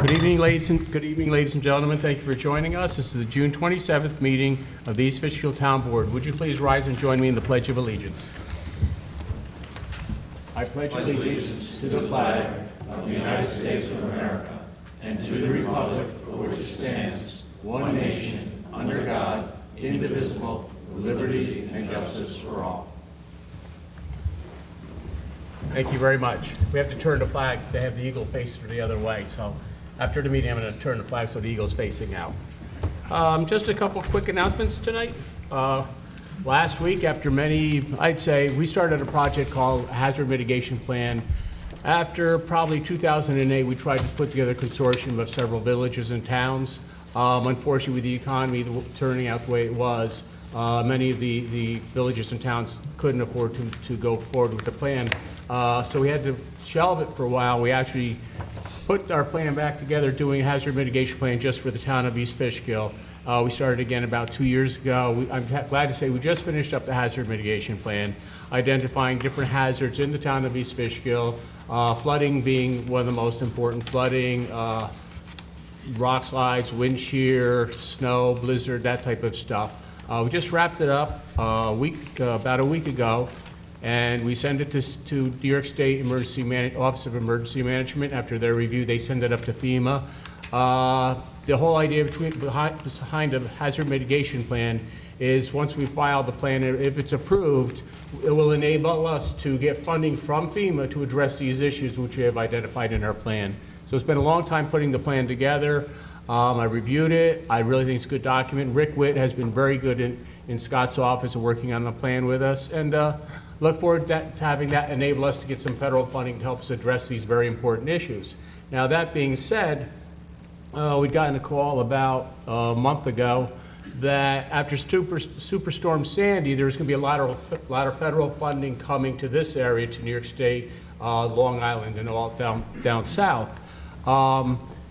Good evening, ladies and gentlemen. Thank you for joining us. This is the June 27th meeting of the East Fishkill Town Board. Would you please rise and join me in the Pledge of Allegiance? I pledge allegiance to the flag of the United States of America and to the republic for which it stands, one nation, under God, indivisible, with liberty and justice for all. Thank you very much. We have to turn the flag. They have the eagle facing the other way, so after the meeting, I'm going to turn the flag so the eagle's facing out. Just a couple quick announcements tonight. Last week, after many, I'd say, we started a project called Hazard Mitigation Plan. After probably 2008, we tried to put together a consortium of several villages and towns. Unfortunately, with the economy turning out the way it was, many of the villages and towns couldn't afford to go forward with the plan. So we had to shelve it for a while. We actually put our plan back together, doing a hazard mitigation plan just for the town of East Fishkill. We started again about 2 years ago. I'm glad to say we just finished up the hazard mitigation plan, identifying different hazards in the town of East Fishkill, flooding being one of the most important, flooding, rock slides, wind shear, snow, blizzard, that type of stuff. We just wrapped it up about a week ago, and we send it to New York State Office of Emergency Management. After their review, they send it up to FEMA. The whole idea behind a hazard mitigation plan is once we file the plan, if it's approved, it will enable us to get funding from FEMA to address these issues which we have identified in our plan. So it's been a long time putting the plan together. I reviewed it. I really think it's a good document. Rick Witt has been very good in Scott's office and working on the plan with us, and look forward to having that enable us to get some federal funding to help us address these very important issues. Now, that being said, we'd gotten a call about a month ago that after Superstorm Sandy, there's going to be a lot of federal funding coming to this area, to New York State, Long Island, and all down south.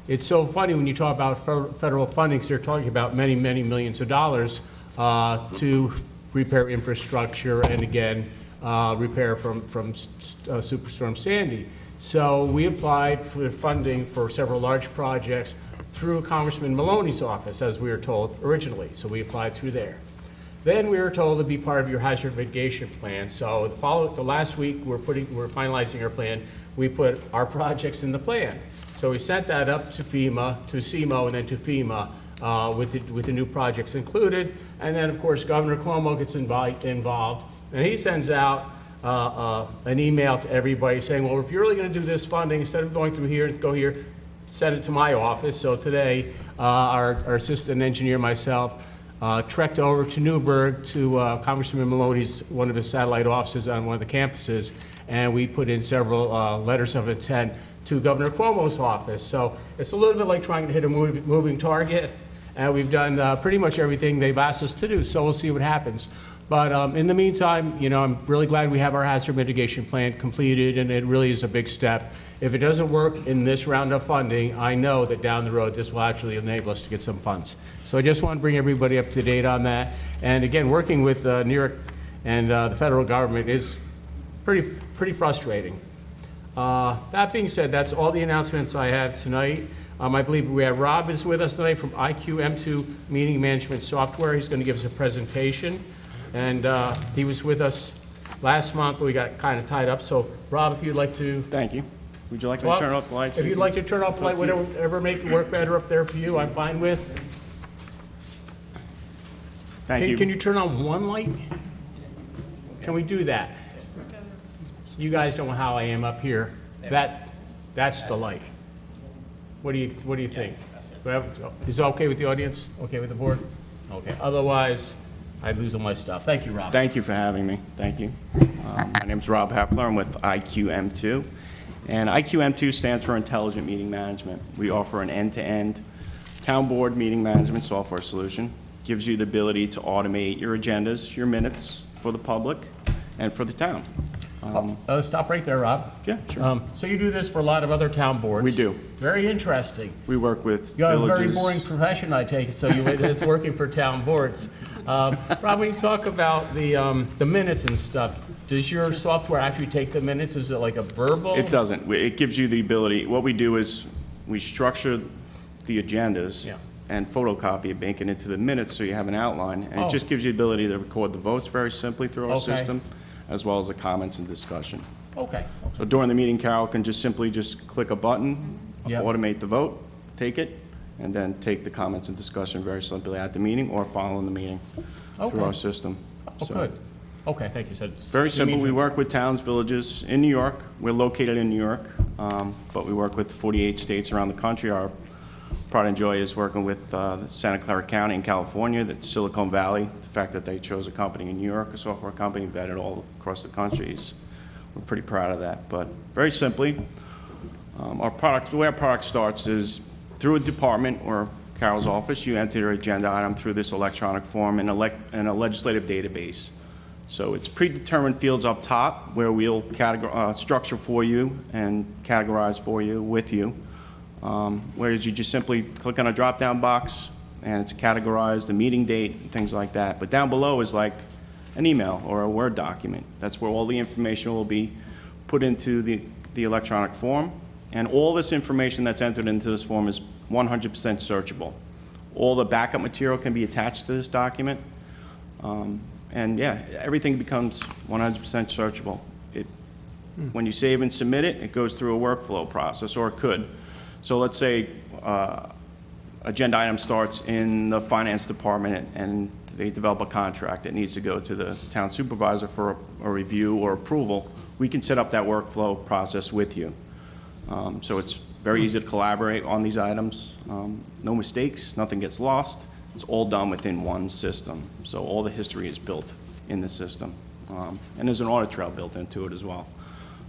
It's so funny when you talk about federal funding, because they're talking about many, many millions of dollars to repair infrastructure and, again, repair from Superstorm Sandy. So we applied for funding for several large projects through Congressman Maloney's office, as we were told originally. So we applied through there. Then we were told to be part of your hazard mitigation plan. So the last week we're finalizing our plan. We put our projects in the plan. So we sent that up to FEMA, to CMO, and then to FEMA with the new projects included. And then, of course, Governor Cuomo gets involved, and he sends out an email to everybody saying, well, if you're really going to do this funding, instead of going through here, go here, send it to my office. So today, our assistant engineer, myself, trekked over to Newburgh to Congressman Maloney's, one of his satellite offices on one of the campuses, and we put in several letters of intent to Governor Cuomo's office. So it's a little bit like trying to hit a moving target, and we've done pretty much everything they've asked us to do, so we'll see what happens. But in the meantime, you know, I'm really glad we have our hazard mitigation plan completed, and it really is a big step. If it doesn't work in this round of funding, I know that down the road this will actually enable us to get some funds. So I just want to bring everybody up to date on that. And again, working with New York and the federal government is pretty frustrating. That being said, that's all the announcements I have tonight. I believe we have Rob is with us tonight from IQM2 Meeting Management Software. He's going to give us a presentation. And he was with us last month, but we got kind of tied up. So, Rob, if you'd like to... Thank you. Would you like me to turn off the lights? If you'd like to turn off the light, whatever make it work better up there for you, I'm fine with. Thank you. Can you turn on one light? Can we do that? You guys know how I am up here. That's the light. What do you think? Is it okay with the audience? Okay with the board? Okay. Otherwise, I'd lose all my stuff. Thank you, Rob. Thank you for having me. Thank you. My name's Rob Heffler. I'm with IQM2. And IQM2 stands for Intelligent Meeting Management. We offer an end-to-end town board meeting management software solution. Gives you the ability to automate your agendas, your minutes for the public and for the town. Stop right there, Rob. Yeah, sure. So you do this for a lot of other town boards. We do. Very interesting. We work with You have villages. a very boring profession, I take it, so it's working for town boards. Rob, when you talk about the minutes and stuff, does your software actually take the minutes? Is it like a verbal? It doesn't. It gives you the ability. What we do is we structure the agendas Yeah. and photocopy it, make it into the minutes so you have an outline. And Oh. it just gives you the ability to record the votes very simply through our Okay. system, as well as the comments and discussion. Okay. So during the meeting, Carol can just simply click a button, Yeah. automate the vote, take it, and then take the comments and discussion very simply at the meeting or following the meeting Okay. through our system. Oh, So, good. Okay, thank you. So very simple. We work with towns, villages in New York. We're located in New York, but we work with 48 states around the country. Our pride and joy is working with the Santa Clara County in California, that's Silicon Valley. The fact that they chose a company in New York, a software company vetted all across the country, we're pretty proud of that. But very simply, the way our product starts is through a department or Carol's office. You enter your agenda item through this electronic form in a legislative database. So it's predetermined fields up top where we'll structure for you and categorize for you with you. Whereas you just simply click on a drop-down box and it's categorized, the meeting date, and things like that. But down below is like an email or a Word document. That's where all the information will be put into the electronic form. And all this information that's entered into this form is 100% searchable. All the backup material can be attached to this document. And yeah, everything becomes 100% searchable. When you save and submit it, it goes through a workflow process, or it could. So let's say agenda item starts in the finance department and they develop a contract that needs to go to the town supervisor for a review or approval. We can set up that workflow process with you. So it's very easy to collaborate on these items. No mistakes, nothing gets lost. It's all done within one system. So all the history is built in the system. And there's an audit trail built into it as well.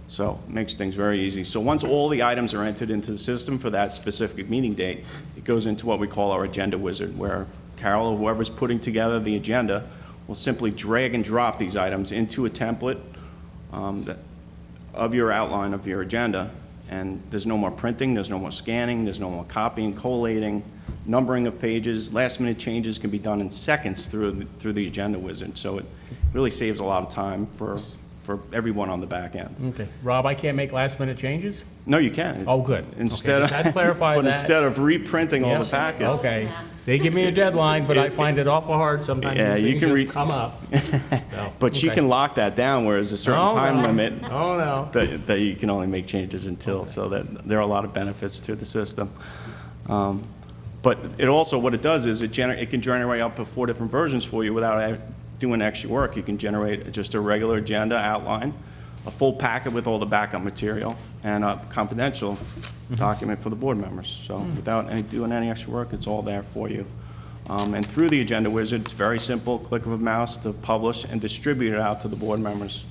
So it makes things very easy. So once all the items are entered into the system for that specific meeting date, it goes into what we call our agenda wizard, where Carol or whoever's putting together the agenda will simply drag and drop these items into a template of your outline of your agenda. And there's no more printing, there's no more scanning, there's no more copying, collating, numbering of pages. Last minute changes can be done in seconds through the agenda wizard. So it really saves a lot of time for everyone on the back end. Okay. Rob, I can't make last-minute changes? No, you can. Oh, good. Instead Okay, of, I'd clarify but that. instead of reprinting all the Yes. packets. Okay. They give me a deadline, but I find it awful hard sometimes. Yeah, these you things can just come up. So, But she okay. can lock that down, whereas a certain Oh, time no. limit Oh, no. that you can only make changes until, so that there are a lot of benefits to the system. But it also, what it does is it can generate up to 4 different versions for you without doing extra work. You can generate just a regular agenda outline, a full packet with all the backup material, and a confidential document for the board members. So without doing any extra work, it's all there for you. And through the agenda wizard, it's very simple, click of a mouse to publish and distribute it out to the board members.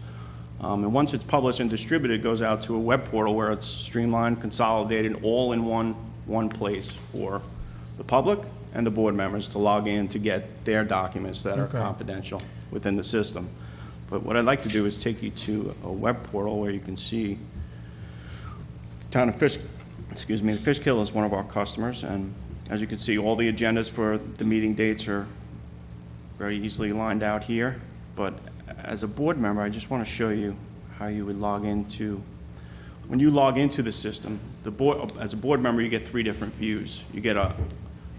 And once it's published and distributed, it goes out to a web portal where it's streamlined, consolidated, all in one place for the public and the board members to log in to get their documents that are Okay. confidential within the system. But what I'd like to do is take you to a web portal where you can see town of Fishkill is one of our customers, and as you can see, all the agendas for the meeting dates are very easily lined out here. But as a board member, I just want to show you how you would log into. When you log into the system, as a board member, you get 3 different views. You get a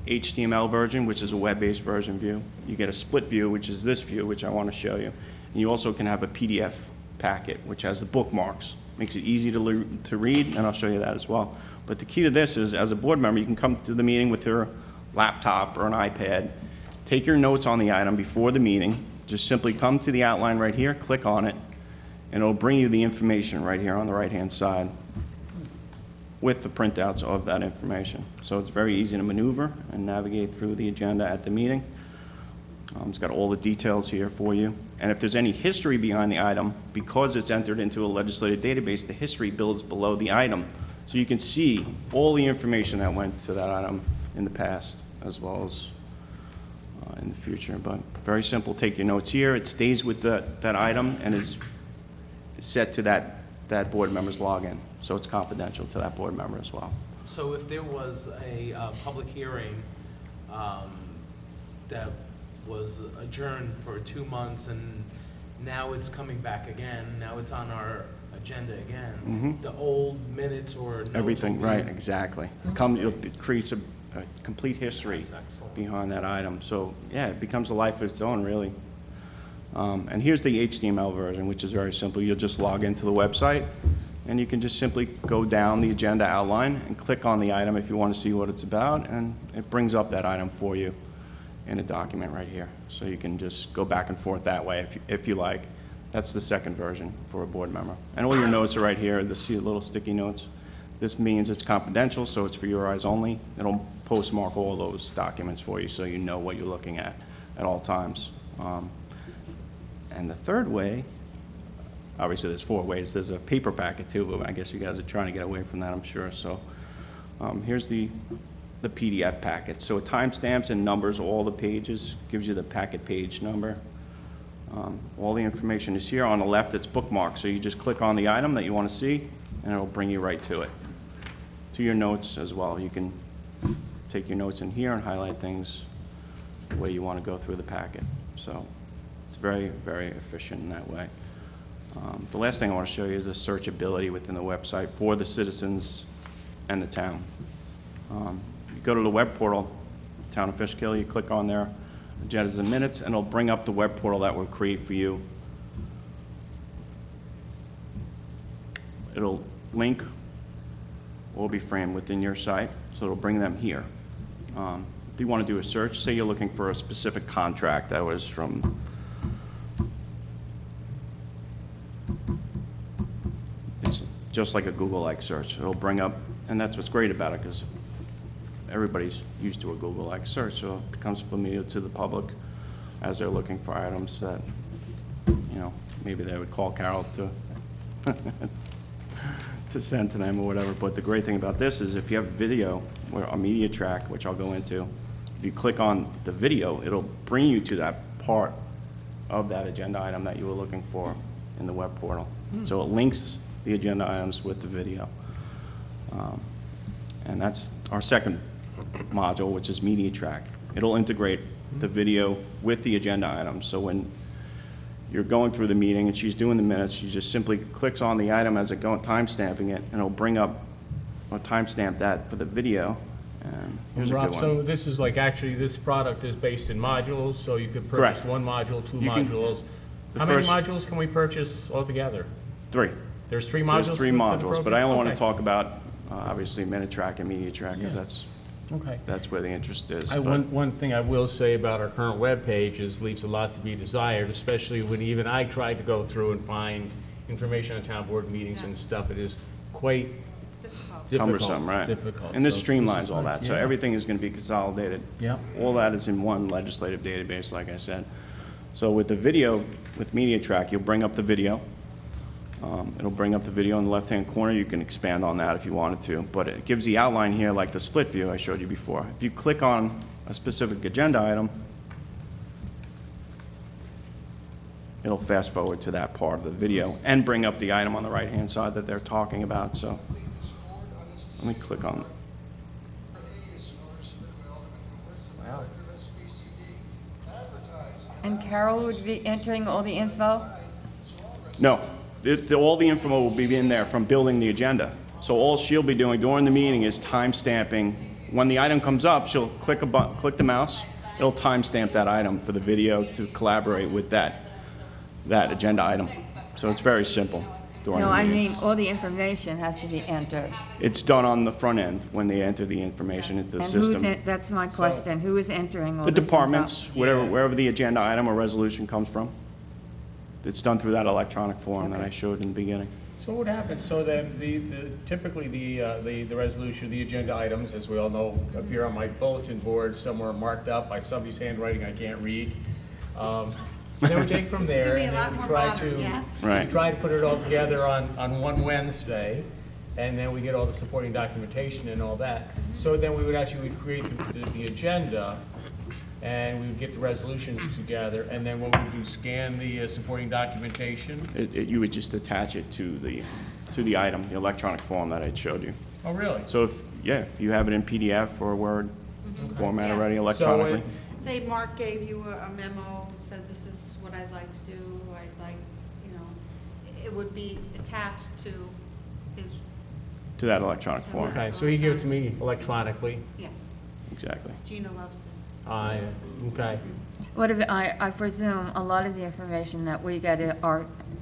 HTML version, which is a web-based version view. You get a split view, which is this view, which I want to show you. And you also can have a PDF packet, which has the bookmarks. Makes it easy to read, and I'll show you that as well. But the key to this is, as a board member, you can come to the meeting with your laptop or an iPad, take your notes on the item before the meeting, just simply come to the outline right here, click on it, and it'll bring you the information right here on the right-hand side with the printouts of that information. So it's very easy to maneuver and navigate through the agenda at the meeting. It's got all the details here for you. And if there's any history behind the item, because it's entered into a legislative database, the history builds below the item. So you can see all the information that went to that item in the past as well as in the future. But very simple, take your notes here. It stays with that item and is set to that board member's login. So it's confidential to that board member as well. So if there was a public hearing that was adjourned for 2 months and now it's coming back again, now it's on our agenda again, the old minutes or notes. Everything, will be- right, exactly. It creates a complete history That's excellent. behind that item. So, yeah, it becomes a life of its own, really. And here's the HTML version, which is very simple. You'll just log into the website, and you can just simply go down the agenda outline and click on the item if you want to see what it's about, and it brings up that item for you in a document right here. So you can just go back and forth that way if you like. That's the second version for a board member. And all your notes are right here, the little sticky notes. This means it's confidential, so it's for your eyes only. It'll postmark all those documents for you so you know what you're looking at all times. And the third way, obviously there's 4 ways. There's a paper packet too, but I guess you guys are trying to get away from that, I'm sure. So here's the PDF packet. So it timestamps and numbers all the pages, gives you the packet page number. All the information is here. On the left, it's bookmarked. So you just click on the item that you want to see, and it'll bring you right to it. To your notes as well. You can take your notes in here and highlight things the way you want to go through the packet. So it's very, very efficient in that way. The last thing I want to show you is the searchability within the website for the citizens and the town. You go to the web portal, Town of Fishkill, you click on there, agendas and minutes, and it'll bring up the web portal that we'll create for you. It'll link will be framed within your site, so it'll bring them here. If you want to do a search, say you're looking for a specific contract that was from it's just like a Google-like search. It'll bring up, and that's what's great about it, because everybody's used to a Google-like search, so it becomes familiar to the public as they're looking for items that, you know, maybe they would call Carol to to send to them or whatever. But the great thing about this is if you have video or a media track, which I'll go into, if you click on the video, it'll bring you to that part of that agenda item that you were looking for in the web portal. So it links the agenda items with the video. And that's our second module, which is media track. It'll integrate the video with the agenda items. So when you're going through the meeting and she's doing the minutes, she just simply clicks on the item as it goes, timestamping it, and it'll bring up or timestamp that for the video. And here's a Rob, good so one. this is like, actually, this product is based in modules, so you could purchase Correct. 1 module, 2 You can- modules. the How many first- modules can we purchase altogether? 3. There's 3 modules? There's 3 to the modules, but I program? only want to Okay. talk about, obviously, minute track and media track, because Yeah. Okay. that's where the interest is. One thing I will say about our current webpage is leaves a lot to be desired, especially when even I tried to go through and find information on town board meetings and stuff. It is quite It's difficult. difficult. Cumbersome, right? Difficult. And this So streamlines is all nice. that, so Yeah. everything is going to be consolidated. Yeah. All that is in one legislative database, like I said. So with the video, with media track, you'll bring up the video. It'll bring up the video in the left-hand corner. You can expand on that if you wanted to, but it gives the outline here like the split view I showed you before. If you click on a specific agenda item, it'll fast forward to that part of the video and bring up the item on the right-hand side that they're talking about. So let me click on it. And Carol would be entering all the info? No, all the info will be in there from building the agenda. So all she'll be doing during the meeting is time-stamping. When the item comes up, she'll click the mouse, it'll time-stamp that item for the video to collaborate with that agenda item. So it's very simple during No, the I meeting. mean, all the information has to be entered. It's done on the front end when they enter the information into the And who's, system. that's my question, who is entering all The this info? departments, wherever the agenda item or resolution comes from. It's done through that electronic form that I showed in the beginning. So what happens, so that typically the resolution, the agenda items, as we all know, appear on my bulletin board somewhere marked up by somebody's handwriting I can't read. Then we take from there, and then we try to, Right. we try to put it all together on one Wednesday, and then we get all the supporting documentation and all that. So then we would actually create the agenda, and we would get the resolutions together, and then what we do, scan the supporting documentation. You would just attach it to the item, the electronic form that I showed you. Oh, really? So if you have it in PDF or Word format Yeah. already electronically. Say Mark gave you a memo and said, this is what I'd like to do, I'd like, you know, it would be attached to his, To that electronic form. Okay, so he gives it to me electronically. yeah, Exactly. Gina loves this. Okay. What if, I presume a lot of the information that we get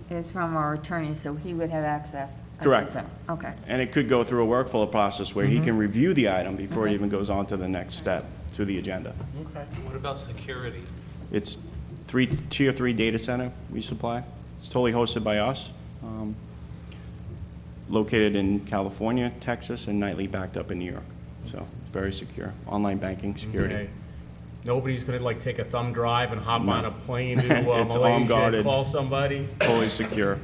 is from our attorney, so he would have access. I Correct. presume. Okay. And it could go through a workflow process where he can review the item before it Okay. even goes on to the next step, to the agenda. Okay. What about security? It's tier 3 data center we supply. It's totally hosted by us. Located in California, Texas, and nightly backed up in New York. So it's very secure. Online banking security. Okay. Nobody's gonna like take a thumb drive and hop No. on a plane to It's Malaysia unguarded. and call somebody? Totally secure.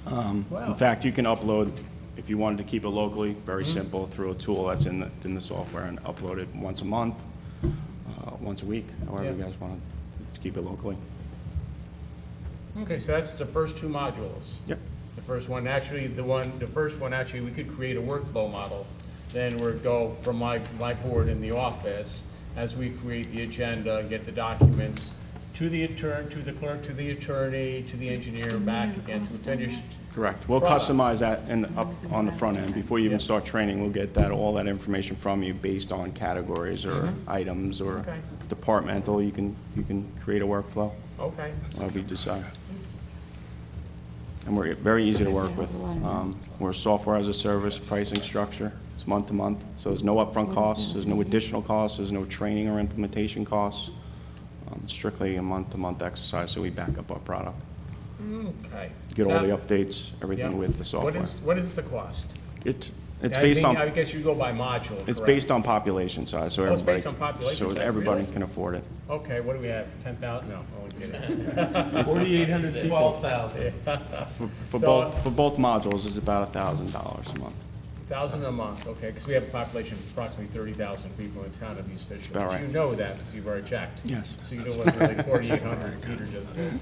Wow. In fact, you can upload, if you wanted to keep it locally, very simple, through a tool that's in the software, and upload it once a month, once a week, however you Yeah. guys want to keep it locally. Okay, so that's the first two modules. Yep. The first one, actually, the first one, actually, we could create a workflow model. Then we'd go from my board in the office, as we create the agenda, and get the documents to the clerk, to the attorney, to the engineer, back again to finish. Correct. We'll Product. customize that up on the front end. Before you even start training, we'll get all that information from you based on categories or items or Okay. departmental. You can create a workflow, Okay, whatever you decide. And we're very easy to work with. We're a software as a service pricing structure. It's month to month, so there's no upfront costs, there's no additional costs, there's no training or implementation costs. Strictly a month-to-month exercise, so we back up our product. okay. Get all the So- updates, everything Yeah. with the software. What is the cost? It's I based think- I on, guess you go by module, it's correct? based on population size, so Oh, it's everybody. based on population So size, everybody really? can afford it. Okay, what do we have, 10,000? No, only kidding. 4,800 people. 12,000. For both modules, it's about $1,000 a month. 1,000 a month, okay, because we have a population of approximately 30,000 people in town of East Fishkill. About right. You know that, because you've already checked. Yes. So you know what's really 4,800, Peter just said.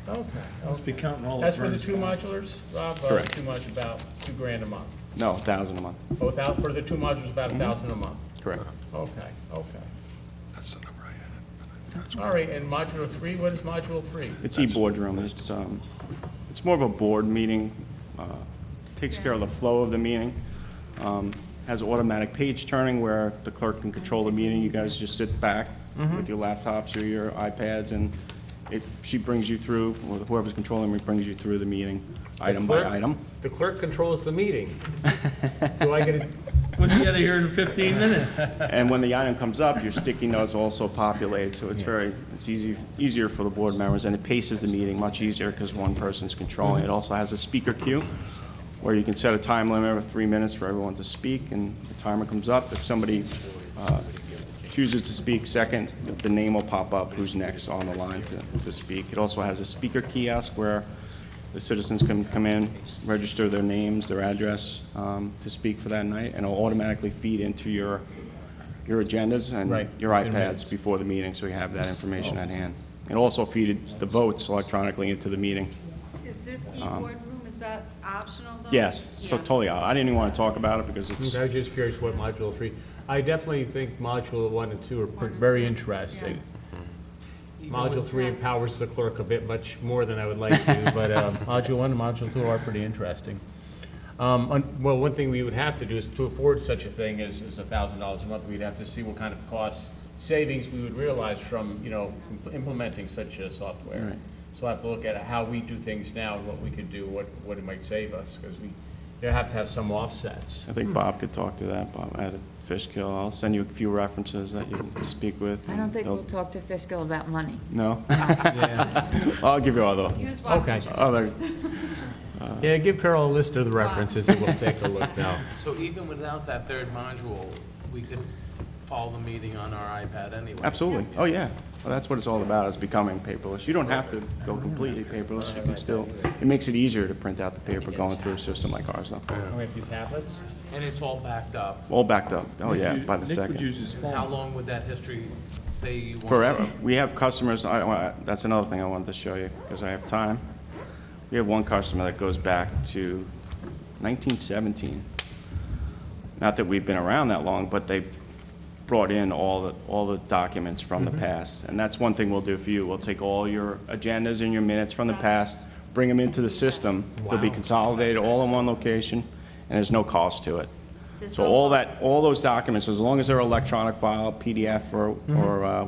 Okay, Must be okay. counting all the That's for the furnace two guys. modulars, Rob? Correct. Too much, about $2,000 a month. No, 1,000 a month, Oh, for the two modules, about Mm-hmm. 1,000 a month. correct. Okay, okay. That's the number I had. All right, and module 3, what is module 3? It's e-boardroom. It's more of a board meeting. Takes care of the flow of the meeting. Has automatic page turning where the clerk can control the meeting. You guys just sit back with your laptops or your iPads, and she brings you through, or whoever's controlling it brings you through the meeting, item by item. The clerk controls the meeting. Do I get it? We'll get out of here in 15 minutes. And when the item comes up, your sticky notes also populate, so it's easier for the board members, and it paces the meeting much easier because one person's controlling. It also has a speaker queue where you can set a time limit of 3 minutes for everyone to speak, and the timer comes up. If somebody chooses to speak second, the name will pop up who's next on the line to speak. It also has a speaker kiosk where the citizens can come in, register their names, their address to speak for that night, and it'll automatically feed into your agendas and Right, your within minutes. iPads before the meeting, so you have that information at hand. It also feeded the votes electronically into the meeting. Is this e-boardroom, is that optional though? Yes, so Yeah. totally, I didn't even want to talk about it because it's, I was just curious what module 3, I definitely think module 1 and 2 are very interesting. Module 3 empowers the clerk a bit much more than I would like to, but module 1 and module 2 are pretty interesting. Well, one thing we would have to do is to afford such a thing as $1,000 a month, we'd have to see what kind of cost savings we would realize from, implementing such a software. Right. So I have to look at how we do things now, and what we could do, what it might save us, because we have to have some offsets. I think Bob could talk to that, Bob, at Fishkill. I'll send you a few references that you can speak with. I don't think They'll- we'll talk to Fishkill about money. No? Yeah, I'll give you Use one. okay. other, Yeah, give Carol a list of the references, and we'll take a look now. So even without that third module, we could follow the meeting on our iPad anyway? absolutely. Oh, yeah. Well, that's what it's all about, is becoming paperless. You don't have to go completely paperless. You can still, it makes it easier to print out the paper going through a system like ours, though. We have 2 tablets? And it's all backed up. All backed up. Oh, yeah, by the Nick would second. use his phone. How long would that history say you want? Forever. We have customers, that's another thing I wanted to show you, because I have time. We have one customer that goes back to 1917. Not that we've been around that long, but they brought in all the documents from the past. And that's one thing we'll do for you. We'll take all your agendas and your minutes from the past, bring them into the system. They'll be Wow. consolidated all in one location, and there's no cost to it. There's So no- all those documents, as long as they're electronic file, PDF or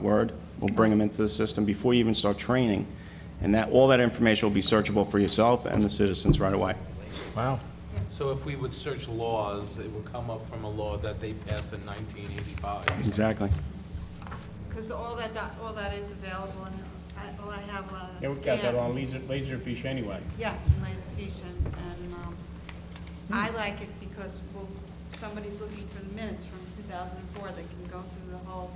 Word, we'll bring them into the system before you even start training. And all that information will be searchable for yourself and the citizens right away. Wow. So if we would search laws, it would come up from a law that they passed in 1985. Exactly. Because all that is available, and all I have on Yeah, is we've got that scanned. on Laserfish anyway. Yes, from Laserfish, and I like it because, well, somebody's looking for the minutes from 2004, they can go through the whole,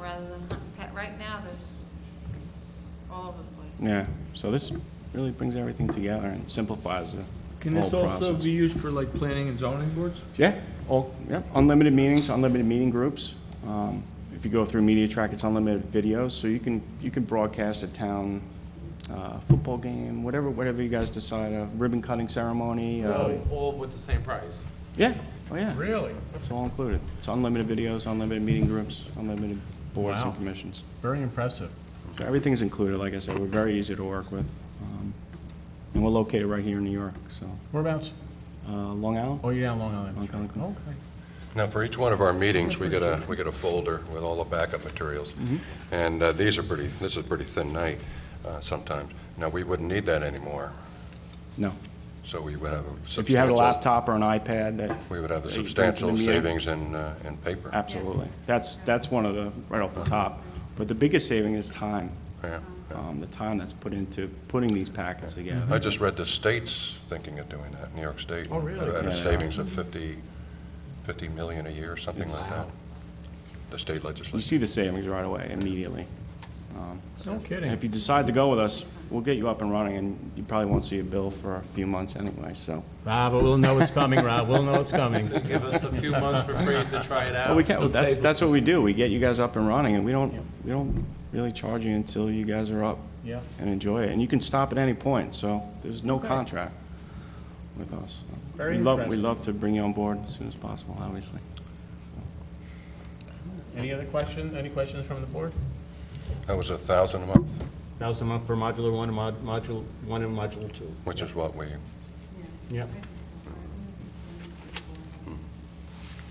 rather than hunt and pet. Right now, it's all over the place. Yeah, so this really brings everything together and simplifies the Can this whole also process. be used for like planning and zoning boards? Yeah, unlimited meetings, unlimited meeting groups. If you go through MediaTrack, it's unlimited videos, so you can broadcast a town football game, whatever you guys decide, a ribbon cutting ceremony. All with the same price. Yeah, oh yeah, Really? it's all included. It's unlimited videos, unlimited meeting groups, unlimited boards Wow. and commissions. Very impressive. So everything's included, like I said, we're very easy to work with. And we're located right here in New York, so, Whereabouts? Long Island? Oh, you're down Long Island. Long Island. Okay. Now, for each one of our meetings, we get a folder with all the backup materials. And this is a pretty thin night sometimes. Now, we wouldn't need that anymore, No. so we would have a substantial... If you have a laptop or an iPad, We would have a that you bring to the substantial meeting. savings in paper. Absolutely. That's one of the, right off the top. But the biggest saving is time. Yeah. The time that's put into putting these packets together. I just read the state's thinking of doing that, New York State. Oh, really? At a Yeah. savings of 50 million a year, something like that. The state You legislature. see the savings right away, immediately. No And kidding. if you decide to go with us, we'll get you up and running, and you probably won't see a bill for a few months anyway, so. But we'll know it's coming, Rob. We'll know it's coming. Give us a few months for free to try it out. Well, we can, that's what we do. We get you guys up and running, and we don't really charge you until you guys are up Yeah. and enjoy it. And you can stop at any point, so there's no contract with us. Very We'd interesting. love to bring you on board as soon as possible, obviously. Any other questions? Any questions from the board? That was $1,000 a month, That was a month for modular one and module one and module two. which is what we, Yep.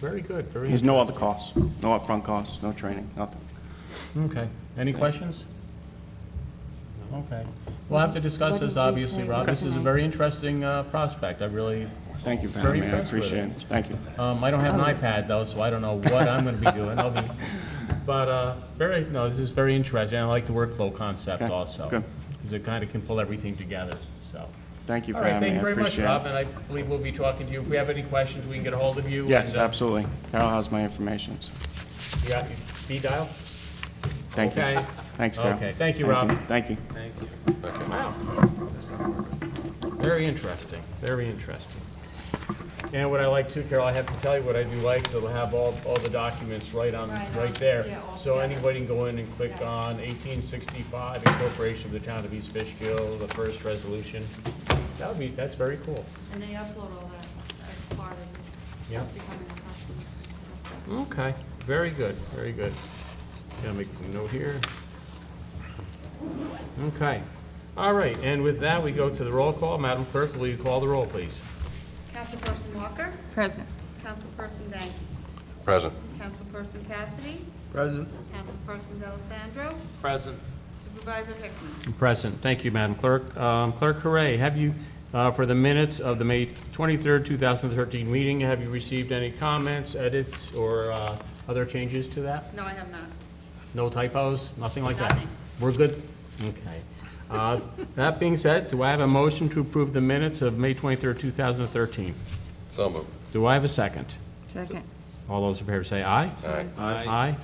Very good, very There's no other costs, no upfront costs, no training, nothing. Okay. Any questions? Okay. We'll have to discuss What this, did we obviously, pay Rob. This is a tonight? very interesting prospect. I really, Thank you for Very having me, I impressed with appreciate it. it. Thank you. I don't have an iPad though, so I don't know what I'm gonna be doing. But this is very interesting. I like the workflow concept Okay, also. good. Because it kind of can pull everything together, so. Thank you All for right, having thank me, you I very much, appreciate Rob, it. and I believe we'll be talking to you. If we have any questions, we can get a hold of you. Yes, and, absolutely. Carol has my information, so, You got your speed dial? thank you. Okay. Thanks, Carol. Okay, thank you, Rob. Thank you. Thank you. Wow. Very interesting, very interesting. And what I like too, Carol, I have to tell you what I do like, so it'll have all the documents right Right there. yeah, all So together. anybody can go in and click Yes. on 1865, incorporation of the town of East Fishkill, the first resolution. That's very cool. And they upload all that as part of Yeah. becoming a customer. Okay, very good, very good. Gotta make a note here. Okay, all right, and with that, we go to the roll call. Madam Clerk, will you call the roll, please? Councilperson Walker? Present. Councilperson Dank? present. Councilperson Cassidy? Present. Councilperson Delisandro? Present. Supervisor Hickman? Present. Thank you, Madam Clerk. Clerk Hooray, have you, for the minutes of the May 23rd, 2013 meeting, have you received any comments, edits, or other changes to that? No, I have not. No typos, nothing like that? Nothing. We're good? Okay. That being said, do I have a motion to approve the minutes of May 23rd, 2013? So moved. Do I have a second? Second. All those in favor say aye. Aye. Aye.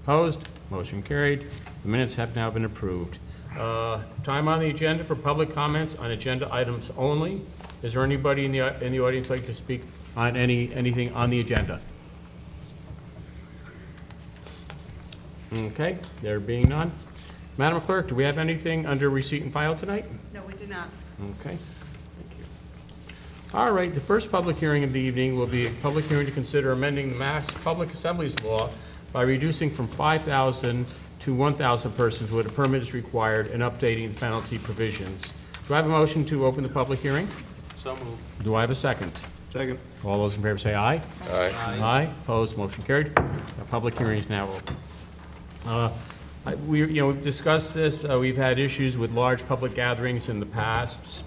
Opposed? Motion carried. The minutes have now been approved. Time on the agenda for public comments on agenda items only. Is there anybody in the audience like to speak on anything on the agenda? Okay, there being none. Madam Clerk, do we have anything under receipt and file tonight? No, we do not. Okay. Thank you. All right, the first public hearing of the evening will be a public hearing to consider amending the Mass Public Assemblies Law by reducing from 5,000 to 1,000 persons where a permit is required and updating the penalty provisions. Do I have a motion to open the public hearing? So moved. Do I have a second? Second. All those in favor say aye. Aye. Aye, opposed, motion carried. The public hearing is now open. We've discussed this, we've had issues with large public gatherings in the past,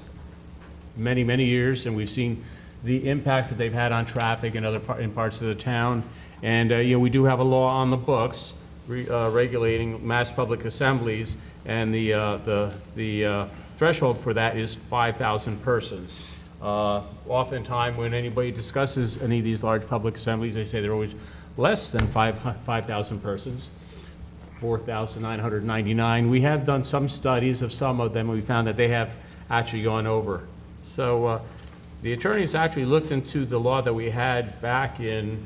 many, many years, and we've seen the impacts that they've had on traffic in in parts of the town. And, we do have a law on the books regulating mass public assemblies, and the threshold for that is 5,000 persons. Oftentimes, when anybody discusses any of these large public assemblies, they say they're always less than 5,000 persons, 4,999. We have done some studies of some of them, and we found that they have actually gone over. So the attorneys actually looked into the law that we had back in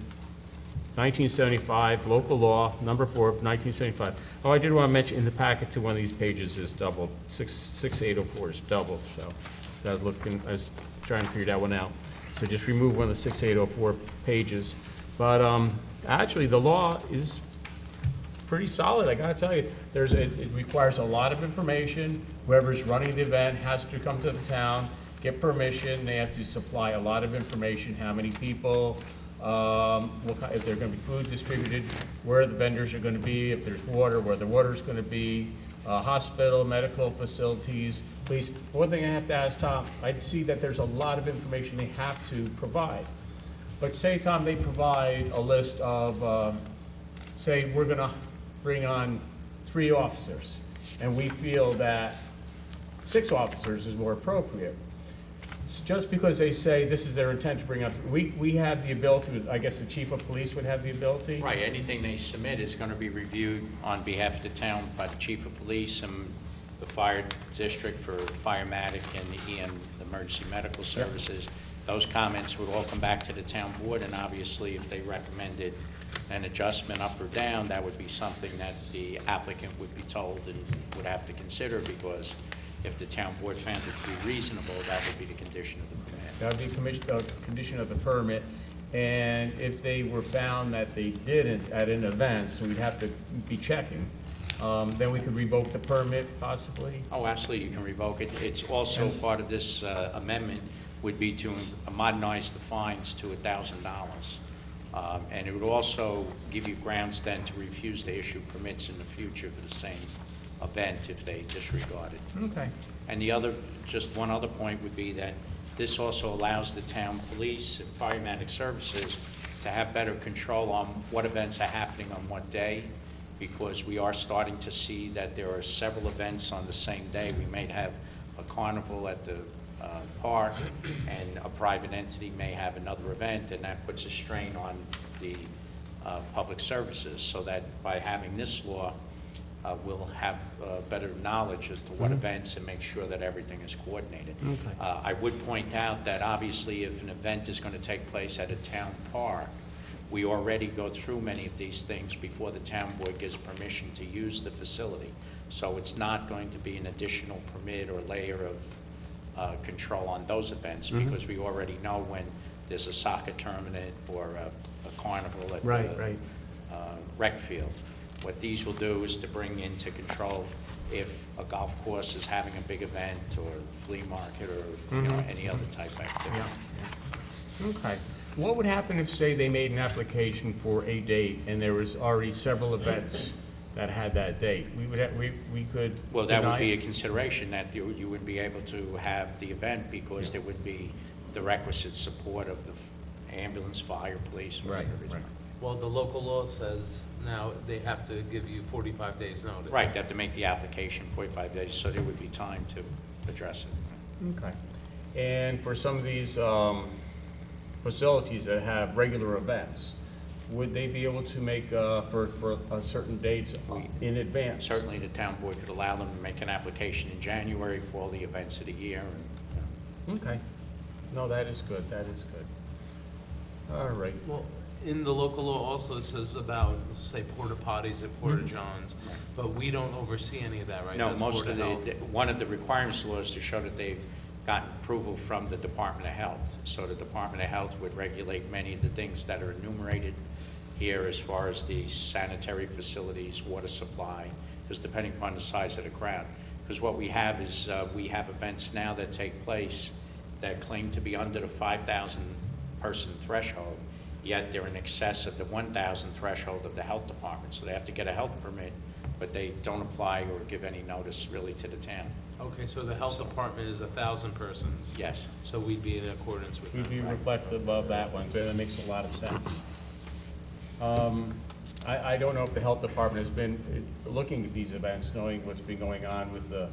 1975, local law, number 4 of 1975. Oh, I did want to mention in the packet too, one of these pages is doubled, 6804 is doubled, so I was trying to figure that one out. So just remove one of the 6804 pages. But actually, the law is pretty solid, I gotta tell you. It requires a lot of information. Whoever's running the event has to come to the town, get permission. They have to supply a lot of information, how many people, if there's gonna be food distributed, where the vendors are gonna be, if there's water, where the water's gonna be, hospital, medical facilities, police. One thing I have to ask Tom, I see that there's a lot of information they have to provide. But say, Tom, they provide a list of, say, we're gonna bring on 3 officers, and we feel that 6 officers is more appropriate. So just because they say this is their intent to bring on, we have the ability, I guess the chief of police would have the ability? Right, anything they submit is going to be reviewed on behalf of the town by the chief of police and the fire district for firematic and the EM, the emergency medical services. Those comments would all come back to the town board, and obviously if they recommended an adjustment up or down, that would be something that the applicant would be told and would have to consider, because if the town board found it to be reasonable, that would be the condition of the permit. That would be a condition of the permit, and if they were found that they didn't at an event, so we'd have to be checking, then we could revoke the permit possibly? Oh, absolutely, you can revoke it. It's also part of this amendment would be to modernize the fines to $1,000. And it would also give you grounds then to refuse to issue permits in the future for the same event if they disregard it. Okay. And just one other point would be that this also allows the town police and firematic services to have better control on what events are happening on what day, because we are starting to see that there are several events on the same day. We may have a carnival at the park, and a private entity may have another event, and that puts a strain on the public services, so that by having this law, we'll have better knowledge as to what events and make sure that everything is coordinated. Okay. I would point out that obviously if an event is going to take place at a town park, we already go through many of these things before the town board gives permission to use the facility. So it's not going to be an additional permit or layer of control on those events, because we already know when there's a soccer tournament or a carnival at the rec field. What these will do is to bring into control if a golf course is having a big event, or flea market, or any other type of activity. Yeah. Okay. What would happen if, say, they made an application for a date and there was already several events that had that date? We could Well, that would deny be a it? consideration, that you wouldn't be able to have the event because there would be the requisite support of the ambulance, fire, police, whatever it is. Right. Well, the local law says now they have to give you 45 days notice. Right, they have to make the application 45 days, so there would be time to address it. Okay. And for some of these facilities that have regular events, would they be able to make for certain dates in advance? Certainly, the town board could allow them to make an application in January for all the events of the year. And, Okay. No, that is good, that is good. All right. Well, in the local law also it says about, say, porta potties and porta johns, but we don't oversee any of that, right? No, That's most Board of Health. one of the requirements of the law is to show that they've gotten approval from the Department of Health. So the Department of Health would regulate many of the things that are enumerated here as far as the sanitary facilities, water supply, because depending upon the size of the crowd. Because what we have is, we have events now that take place that claim to be under the 5,000 person threshold, yet they're in excess of the 1,000 threshold of the health department. So they have to get a health permit, but they don't apply or give any notice really to the town. Okay, so the health department is 1,000 persons? Yes. So we'd be in accordance with We'd that. be reflective of that one, so that makes a lot of sense. I don't know if the health department has been looking at these events, knowing what's been going on with the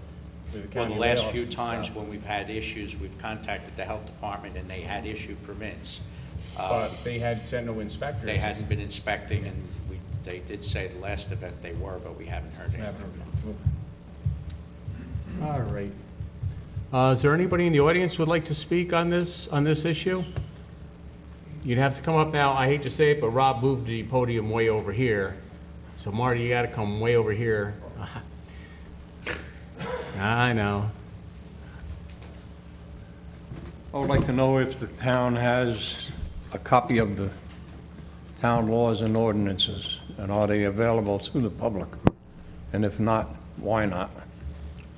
Well, county the last layoffs few and times stuff. when we've had issues, we've contacted the health department and they had issued permits. But they had sent no inspectors. They hadn't been inspecting, and they did say the last event they were, but we haven't heard Never. anything. All right. Is there anybody in the audience who would like to speak on this issue? You'd have to come up now. I hate to say it, but Rob moved the podium way over here. So Marty, you gotta come way over here. I know. I would like to know if the town has a copy of the town laws and ordinances, and are they available to the public? And if not, why not?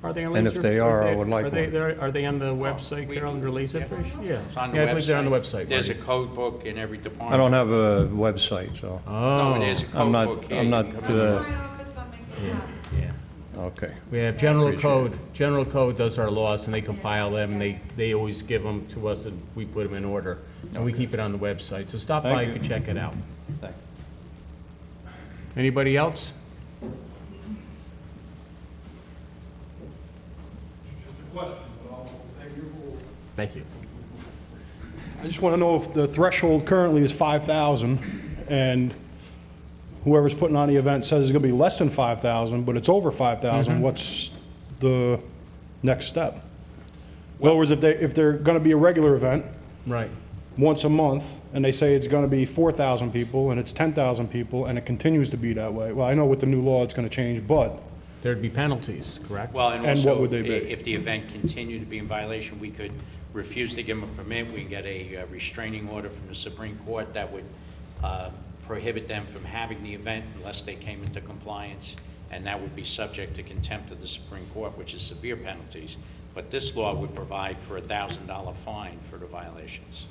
Are they on And if Laser- they are, I would like Are they, one. are they on the website, Carol, under Laserfish? Yeah. It's on the Yeah, I website. believe they're on the website. There's a Marty. code book in every department. I don't have a website, so, No, it is a Oh, I'm code book not, here. I'm You not, can come Come to in. my office, I'll make a copy. yeah. okay. We have general Appreciate code. General code does our laws, and they compile them, and they always give them to us, and we put them in order. And we keep it on the website. So stop by, Thank you you. can check it out. Thank Anybody else? Thank you. I just want to know if the threshold currently is 5,000, and whoever's putting on the event says it's going to be less than 5,000, but it's over 5,000, what's the next step? In other words, if they're going to be a regular event, Right. once a month, and they say it's going to be 4,000 people, and it's 10,000 people, and it continues to be that way, well, I know with the new law it's going to change, but There'd be penalties, correct? Well, and And what also, would they be? if the event continued to be in violation, we could refuse to give them a permit. We can get a restraining order from the Supreme Court that would prohibit them from having the event unless they came into compliance, and that would be subject to contempt of the Supreme Court, which is severe penalties. But this law would provide for a $1,000 fine for the violations,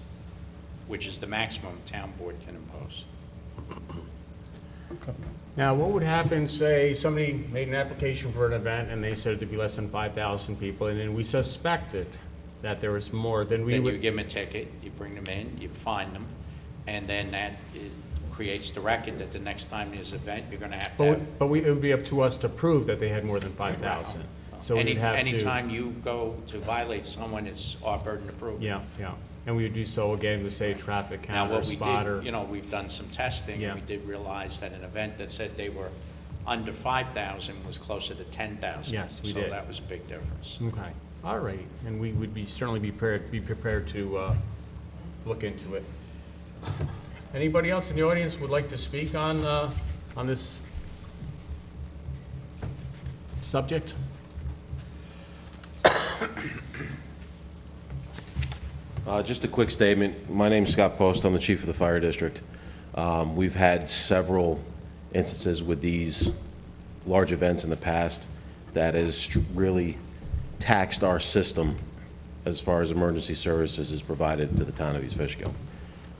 which is the maximum town board can impose. Now, what would happen, say, somebody made an application for an event, and they said it'd be less than 5,000 people, and then we suspected that there was more, then we Then you would... give them a ticket, you bring them in, you fine them, and then that creates the record that the next time there's an event, you're gonna have to have. It would be up to us to prove that they had more than 5,000. So we'd have to... Anytime you go to violate someone, it's our burden to prove. Yeah, yeah. And we would do so again with, say, traffic Now, count or what we spotter. did, you know, we've done some testing, Yeah. and we did realize that an event that said they were under 5,000 was closer to 10,000. Yes, we So did. that was a big difference. Okay, all right. And we would certainly be prepared to look into it. Anybody else in the audience would like to speak on this subject? Just a quick statement. My name's Scott Post. I'm the chief of the fire district. We've had several instances with these large events in the past that has really taxed our system as far as emergency services is provided to the town of East Fishkill,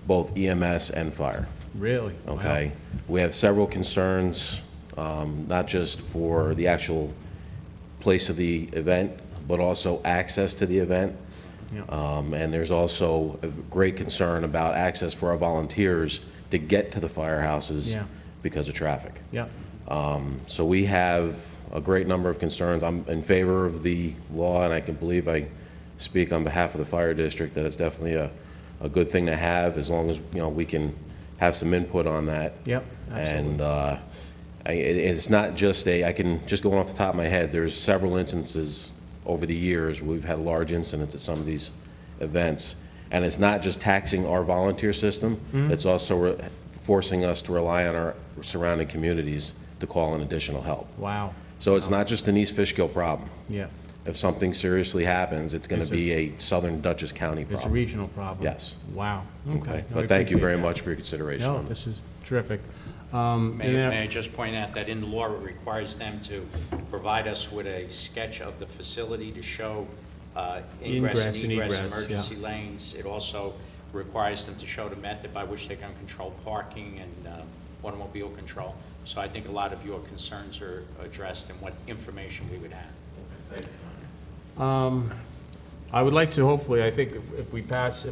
both EMS and fire. Really? Wow. Okay? We have several concerns, not just for the actual place of the event, but also access to the event. Yeah. And there's also a great concern about access for our volunteers to get to the firehouses Yeah. because of traffic. Yeah, So we have a great number of concerns. I'm in favor of the law, and I can believe I speak on behalf of the fire district, that it's definitely a good thing to have, as long as, you know, we can have some input on that. yep, absolutely. And it's not just I can, just going off the top of my head, there's several instances over the years, we've had large incidents at some of these events. And it's not just taxing our volunteer system, it's also forcing us to rely on our surrounding communities to call in additional help. Wow, So it's not just an East Fishkill problem. yeah. If something seriously happens, it's going to It's a- be a Southern Dutchess County It's a problem. regional problem? Yes. Wow, Okay, okay. No, I but thank you appreciate very that. much for your consideration No, on this. this is terrific. May I just point out that in the law, it requires them to provide us with a sketch of the facility to show ingress and egress, emergency lanes. It also requires them to show the method by which they can control parking and automobile control. So I think a lot of your concerns are addressed in what information we would have. I would like to, hopefully, I think if we close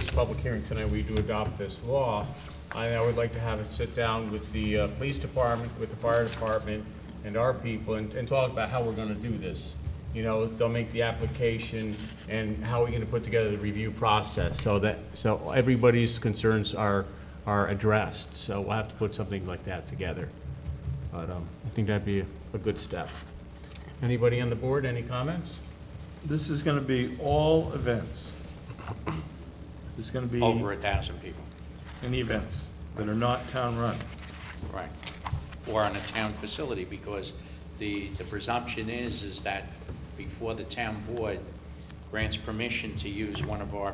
the public hearing tonight, we do adopt this law, I would like to have it sit down with the police department, with the fire department, and our people, and talk about how we're gonna do this. You know, they'll make the application, and how we're gonna put together the review process, so everybody's concerns are addressed. So we'll have to put something like that together. But I think that'd be a good step. Anybody on the board, any comments? This is gonna be all events. There's gonna be Over 1,000 people, any events that are not town-run. right? Or on a town facility, because the presumption is that before the town board grants permission to use one of our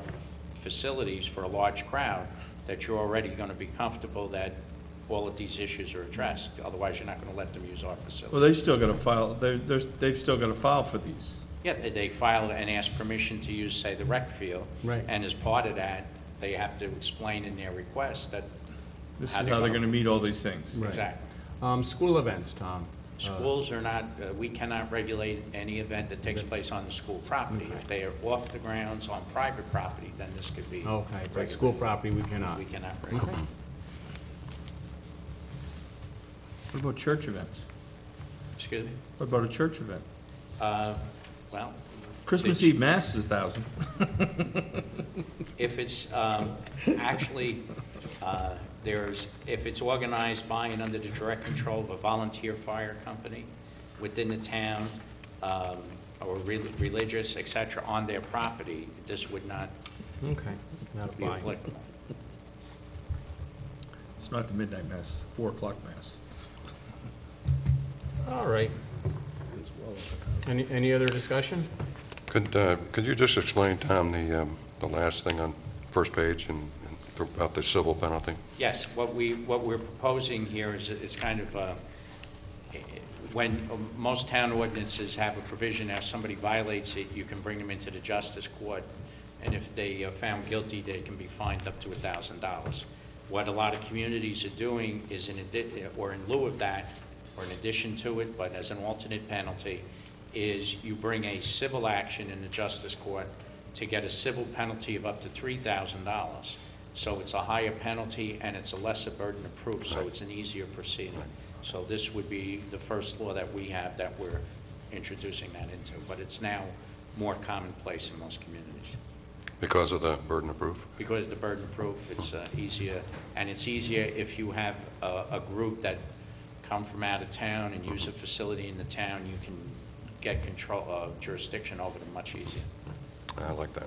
facilities for a large crowd, that you're already going to be comfortable that all of these issues are addressed. Otherwise, you're not going to let them use our facility. Well, they've still got to file, they've still got to file for these. Yeah, they file and ask permission to use, say, the rec field. Right. And as part of that, they have to explain in their request that. This is how they're going to meet all these things. Right. Exactly. School events, Tom. Schools are not, we cannot regulate any event that takes place on the school property. If they are off the grounds on private property, then this could be. Okay, but regulated. school property, we cannot. We cannot regulate. What about church events? Excuse me? What about a church event? Well. Christmas it's- Eve Mass is 1,000. If it's actually, if it's organized by and under the direct control of a volunteer fire company within the town, or religious, et cetera, on their property, this would not Okay. Not be apply. applicable. It's not the midnight Mass, 4 o'clock Mass. All right. Any other discussion? Could you just explain, Tom, the last thing on first page and about the civil penalty? Yes, what we're proposing here is kind of, when most town ordinances have a provision, if somebody violates it, you can bring them into the justice court, and if they are found guilty, they can be fined up to $1,000. What a lot of communities are doing is in lieu of that, or in addition to it, but as an alternate penalty, is you bring a civil action in the justice court to get a civil penalty of up to $3,000. So it's a higher penalty and it's a lesser burden of proof, so it's an easier proceeding. So this would be the first law that we have that we're introducing that into, but it's now more commonplace in most communities. Because of the burden of proof? Because of the burden of proof, it's easier, and it's easier if you have a group that come from out of town and use a facility in the town, you can get control of jurisdiction over them much easier. I like that.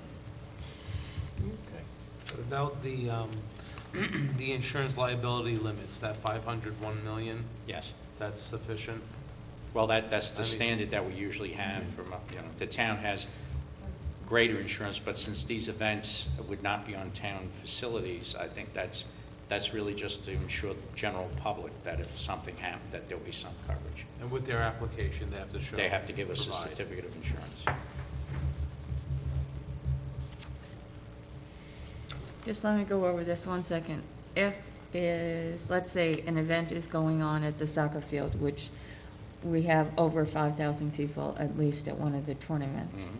Okay. What about the insurance liability limits, that 501 million, Yes. that's sufficient? Well, that's the I mean- standard that we usually have from, the town has greater insurance, but since these events would not be on town facilities, I think that's really just to ensure the general public that if something happened, that there'll be some coverage. And with their application, they have to show. They have to give us a provide. certificate of insurance. Just let me go over this 1 second. If let's say an event is going on at the soccer field, which we have over 5,000 people at least at one of the tournaments,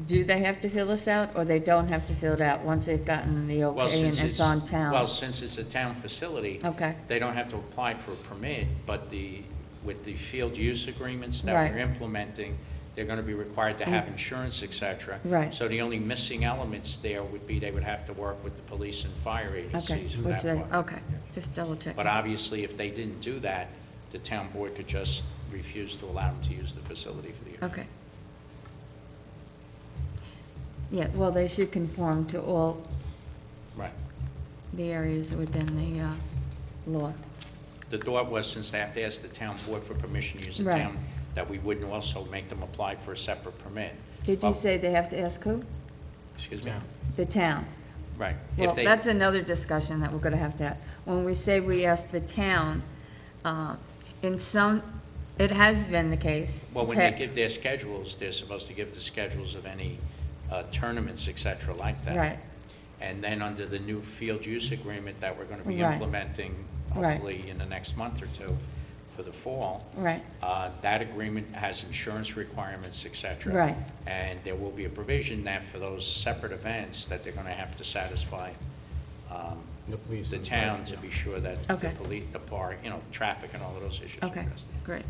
do they have to fill this out, or they don't have to fill it out once they've gotten the Well, okay and since it's on town? Well, since it's a town facility. Okay. They don't have to apply for a permit, but with the field use agreements that Right. we're implementing, they're gonna be required to have insurance, et cetera. Right. So the only missing elements there would be they would have to work with the police and fire Okay, agencies for that part. okay, just double check. But obviously, if they didn't do that, the town board could just refuse to allow them to use the facility for the year. Okay. Yeah, well, they should conform to all Right. the areas within the law. The thought was, since they have to ask the town board for permission to use the Right. town that we wouldn't also make them apply for a separate permit. Did you But- say they have to ask who? Excuse me? The town. Right. If Well, they- that's another discussion that we're gonna have to have. When we say we ask the town, in some, it has been the case. Well, when they give their schedules, they're supposed to give the schedules of any tournaments, et cetera, like that. Right. And then under the new field use agreement that we're going to be Right. implementing, Right. hopefully in the next month or two for the fall, Right, that agreement has insurance requirements, et cetera. Right. And there will be a provision that for those separate events, that they're going to have to satisfy The police the and town fire, to yeah. be sure that Okay. the park, traffic and all of those issues are okay, addressed. great.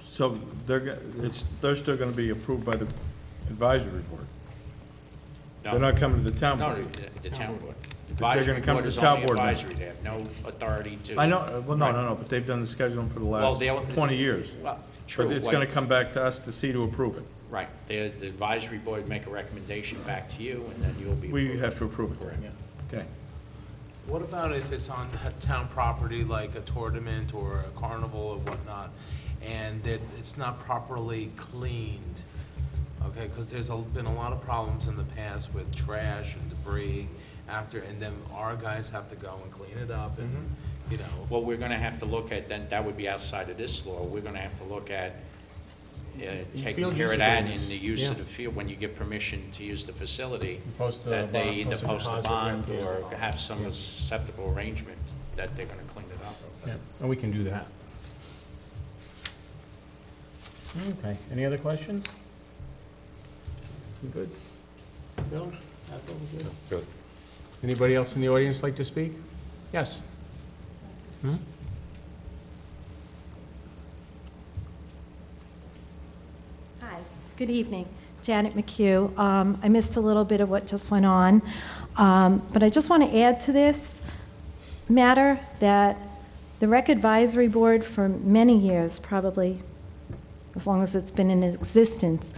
So they're still gonna be approved by the advisory board. No. They're not coming to the town No, board. the town board. They're Advisory gonna come board to is the town only board now. advisory. They have no authority to. I know, well, no, Right. no, no, but they've done the scheduling for the Well, last they'll- 20 years. Well, true. But it's what- gonna come back to us to see to approve it. Right. The advisory board make a recommendation back to you, and then you'll be. We approved. have to approve it. Correct. Okay. What about if it's on town property, like a tournament or a carnival or whatnot, and that it's not properly cleaned? Okay, because there's been a lot of problems in the past with trash and debris after, and then our guys have to go and clean it up and, Well, we're going to have to look at, then that would be outside of this law. We're going to have to look at taking Field care use of that in agreements. the use Yeah. of the field, when you get permission to use the facility, Post the that they bond, either post a post a deposit, bond rent, or yeah. have some acceptable arrangement that they're going to clean it up. Yeah, and we can do that. Okay, any other questions? You good? Bill? Ethel, good? Good. Anybody else in the audience like to speak? Yes? Hmm? Hi, good evening. Janet McHugh. I missed a little bit of what just went on, but I just want to add to this matter that the Rec Advisory Board for many years, probably as long as it's been in existence,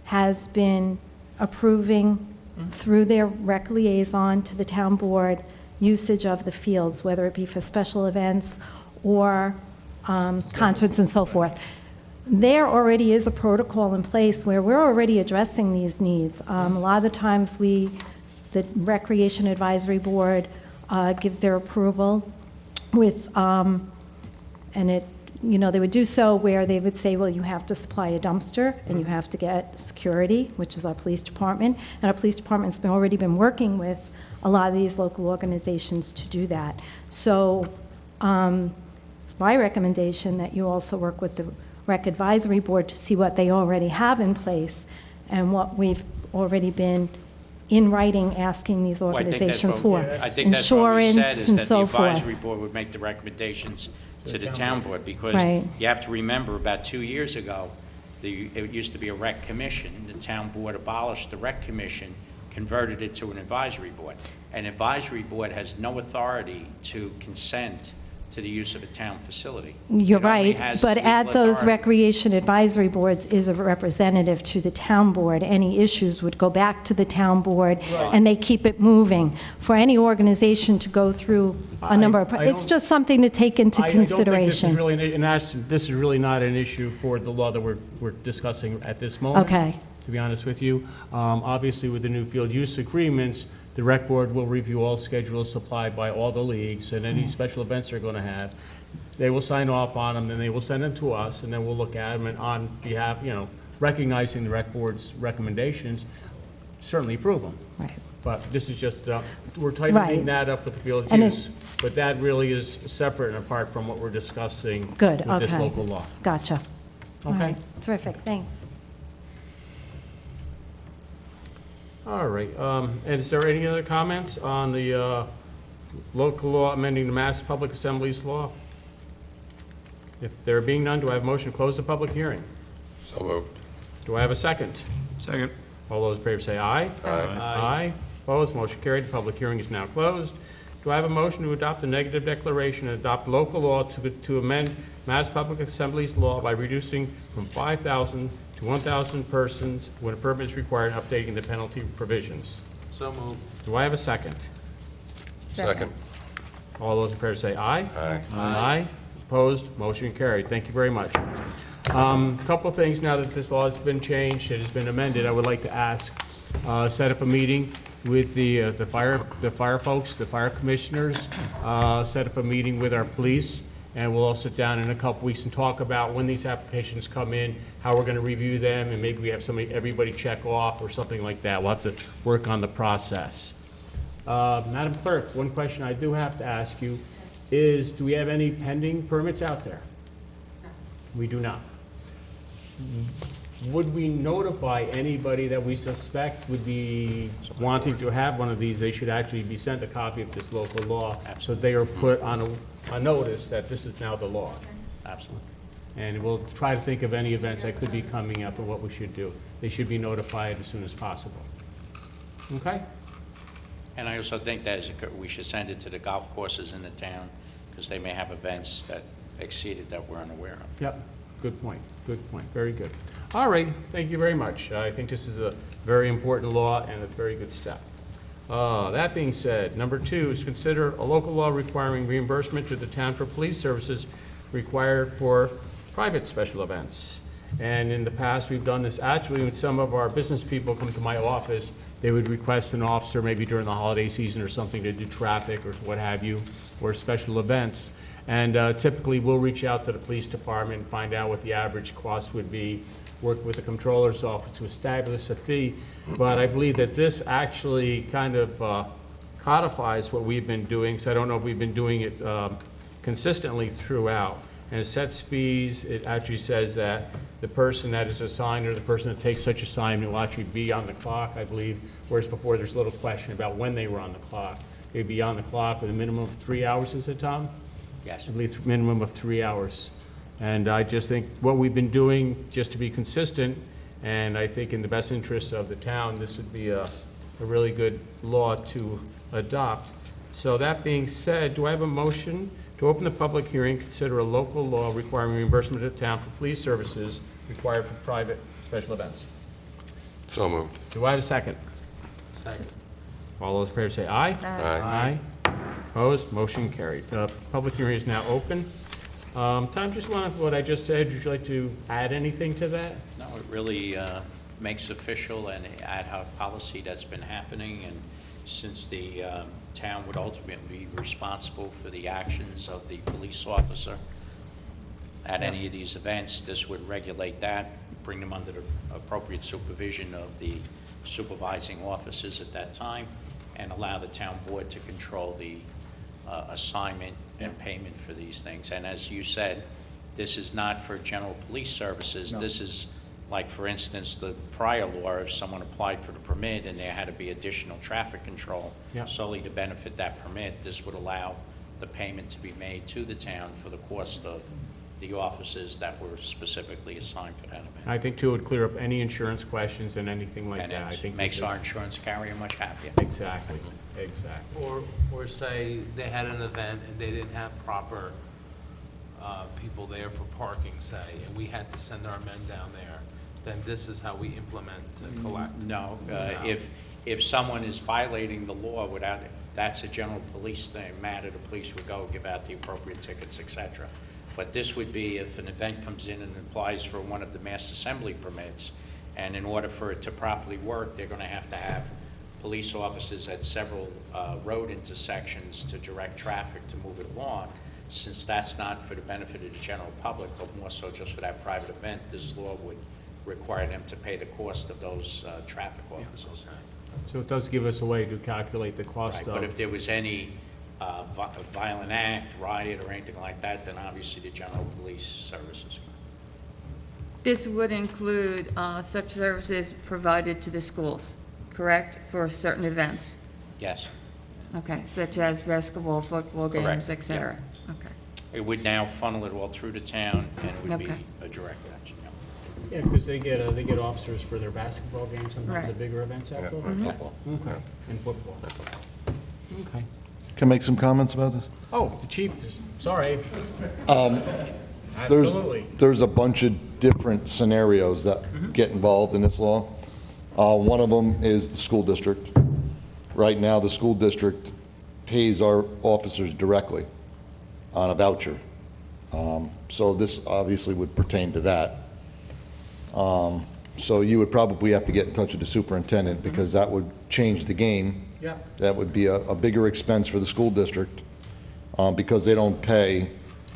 has been approving through their rec liaison to the town board usage of the fields, whether it be for special events or concerts and so forth. There already is a protocol in place where we're already addressing these needs. A lot of the times the Recreation Advisory Board gives their approval with, and they would do so where they would say, well, you have to supply a dumpster and you have to get security, which is our police department. And our police department's already been working with a lot of these local organizations to do that. So it's my recommendation that you also work with the Rec Advisory Board to see what they already have in place and what we've already been in writing asking these Well, I think that's organizations for. what- I think that's what we said, Insurance is and that the so forth. advisory board would make the recommendations to the town board, because Right. you have to remember, about 2 years ago, it used to be a rec commission. The town board abolished the rec commission, converted it to an advisory board. An advisory board has no authority to consent to the use of a town facility. You're It only right, has but at legal those authority. recreation advisory boards is a representative to the town board. Any issues would go back to the town board, and they keep it moving. For any organization to go through a number of, I it's don't- just something to take into I don't think this is consideration. really, this is really not an issue for the law that we're discussing at this moment. Okay. To be honest with you. Obviously, with the new field use agreements, the rec board will review all schedules supplied by all the leagues and any special events they're going to have. They will sign off on them, then they will send them to us, and then we'll look at them, and on behalf, recognizing the rec board's recommendations, certainly approve them. Right. But this is just, we're Right. tightening that up with the field And use. it's- But that really is separate and apart from what we're discussing Good, with this okay. local law. Gotcha. All Okay. right. Terrific, thanks. All right, and is there any other comments on the local law amending the Mass Public Assemblies law? If there being none, do I have a motion to close the public hearing? So moved. Do I have a second? Second. All those in favor say aye. Aye. Aye. Opposed, motion carried, the public hearing is now closed. Do I have a motion to adopt a negative declaration and adopt local law to amend Mass Public Assemblies law by reducing from 5,000 to 1,000 persons when a permit is required, updating the penalty provisions? So moved. Do I have a second? Second. All those in favor say aye. Aye. Aye. Opposed? Motion carried. Thank you very much. Couple things now that this law has been changed, it has been amended, I would like to ask, set up a meeting with the fire folks, the fire commissioners, set up a meeting with our police, and we'll all sit down in a couple weeks and talk about when these applications come in, how we're gonna review them, and maybe we have everybody check off or something like that. We'll have to work on the process. Madam Clerk, one question I do have to ask you is, do we have any pending permits out there? We do not. Would we notify anybody that we suspect would be wanting to have one of these? They should actually be sent a copy of this local law, so they are put on a notice that this is now the law. Absolutely. And we'll try to think of any events that could be coming up and what we should do. They should be notified as soon as possible. Okay? And I also think that we should send it to the golf courses in the town, because they may have events that exceeded that we're unaware of. Yep, good point, very good. All right, thank you very much. I think this is a very important law and a very good step. That being said, number 2 is consider a local law requiring reimbursement to the town for police services required for private special events. And in the past, we've done this actually with some of our business people come to my office. They would request an officer maybe during the holiday season or something to do traffic or what have you, or special events. And typically, we'll reach out to the police department and find out what the average cost would be, work with the controller's office to establish a fee. But I believe that this actually kind of codifies what we've been doing, so I don't know if we've been doing it consistently throughout. And it sets fees. It actually says that the person that is assigned or the person that takes such assignment will actually be on the clock, I believe, whereas before there's a little question about when they were on the clock. They'd be on the clock with a minimum of 3 hours, is it, Tom? Yes. I believe minimum of 3 hours. And I just think what we've been doing, just to be consistent, and I think in the best interest of the town, this would be a really good law to adopt. So that being said, do I have a motion to open the public hearing, consider a local law requiring reimbursement to the town for police services required for private special events? So moved. Do I have a second? Second. All those in favor say aye. Aye. Aye. Opposed? Motion carried. Public hearing is now open. Tom, just what I just said, would you like to add anything to that? No, it really makes official an ad hoc policy that's been happening, and since the town would ultimately be responsible for the actions of the police officer at any of these events, this would regulate that, bring them under the appropriate supervision of the supervising officers at that time, and allow the town board to control the assignment and payment for these things. And as you said, this is not for general police services. No. This is, like, for instance, the prior law, if someone applied for the permit and there had to be additional traffic control solely to benefit that permit, this would allow the payment to be made to the town for the cost of the officers that were specifically assigned for that event. I think, too, it would clear up any insurance questions and anything like And that. I think it makes our insurance carrier much happier. Exactly, exactly. Or say they had an event and they didn't have proper people there for parking, say, and we had to send our men down there, then this is how we implement collect. No, if someone is violating the law without, that's a general police thing, matter, the police would go give out the appropriate tickets, etc. But this would be if an event comes in and applies for one of the mass assembly permits, and in order for it to properly work, they're going to have police officers at several road intersections to direct traffic to move it along. Since that's not for the benefit of the general public, but more so just for that private event, this law would require them to pay the cost of those traffic officers. So it does give us a way to calculate the cost Right, of... but if there was any violent act, riot, or anything like that, then obviously the general police services. This would include such services provided to the schools, correct, for certain events? Yes. Okay, such as basketball, football games, Correct, et cetera? Okay. It would now funnel it all through the town, and it would be Okay. a direct action. Yeah. Yeah, because they get officers for their basketball games, sometimes the Right. bigger events Yeah, after. football. Okay, and football. Okay. Can I make some comments about this? Oh, the chief, sorry. Absolutely. There's a bunch of different scenarios that get involved in this law. One of them is the school district. Right now, the school district pays our officers directly on a voucher. So this obviously would pertain to that. So you would probably have to get in touch with the superintendent, because that would change the game. Yeah. That would be a bigger expense for the school district, because they don't pay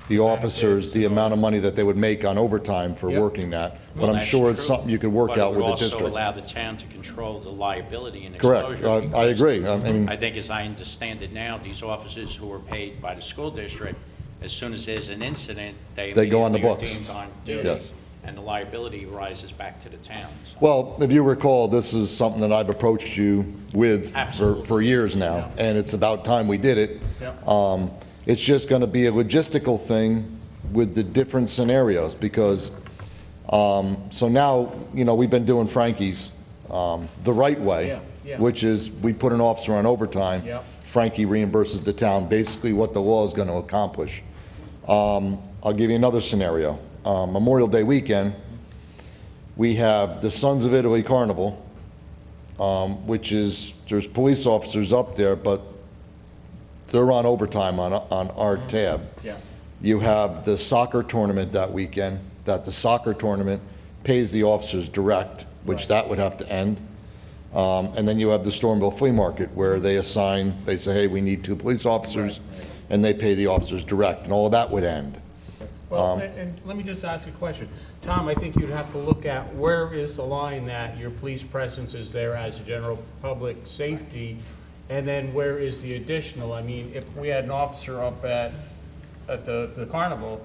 the officers the amount of money that they would make on overtime for Yep. working that. But Well, I'm that's sure it's true. something you could work out with the But it would also district. allow the town to control the liability and Correct. exposure. I because agree. I mean, I think, as I understand it now, these officers who are paid by the school district, as soon as there's an incident, they They go on the immediately are books. deemed on duty, Yes. and the liability rises back to the towns. well, if you recall, this is something that I've approached you with Absolutely. for years now, and it's about time we did it. Yep. It's just going to be a logistical thing with the different scenarios, because, so now, we've been doing Frankie's the right way, Yeah, yeah. which is we put an officer on overtime. Yep. Frankie reimburses the town, basically what the law is going to accomplish. I'll give you another scenario. Memorial Day weekend, we have the Sons of Italy Carnival, which is, there's police officers up there, but they're on overtime on our tab. Yeah. You have the soccer tournament that weekend, that the soccer tournament pays the officers direct, which Right. that would have to end. And then you have the Stormville Flea Market, where they say, hey, we need 2 police officers, Right. and they pay the officers direct, and all of that would end. Well, and let me just ask a question. Tom, I think you'd have to look at where is the line that your police presence is there as a general public safety, and then where is the additional? I mean, if we had an officer up at the carnival,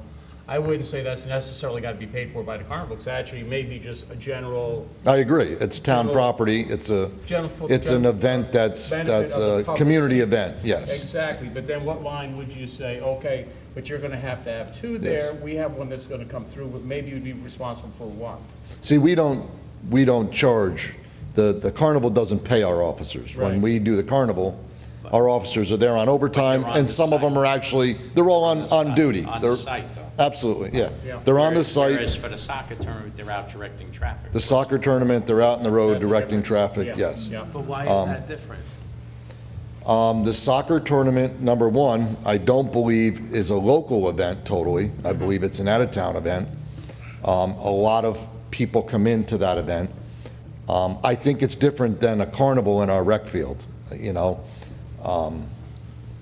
I wouldn't say that's necessarily got to be paid for by the carnival, because actually maybe just a general I agree, it's town General- property, it's an general event that's benefit of the a public community safety. event, yes. Exactly, but then what line would you say, okay, but you're gonna have to have 2 there, Yes. we have one that's gonna come through, but maybe you'd be responsible for 1. See, we don't charge, the carnival doesn't pay our officers. When Right. we do the carnival, our officers are there on overtime, But they're on and the some of site. them are actually, they're all on duty. On They're- the site, though. Absolutely, yeah. Yeah. They're on the Whereas site, for the soccer tournament, they're out directing traffic. the soccer tournament, they're out in the road That's the directing difference. traffic, Yeah, yes. yeah. But why is that different? The soccer tournament, number one, I don't believe is a local event totally. I believe it's an out-of-town event. A lot of people come into that event. I think it's different than a carnival in our rec field, you know.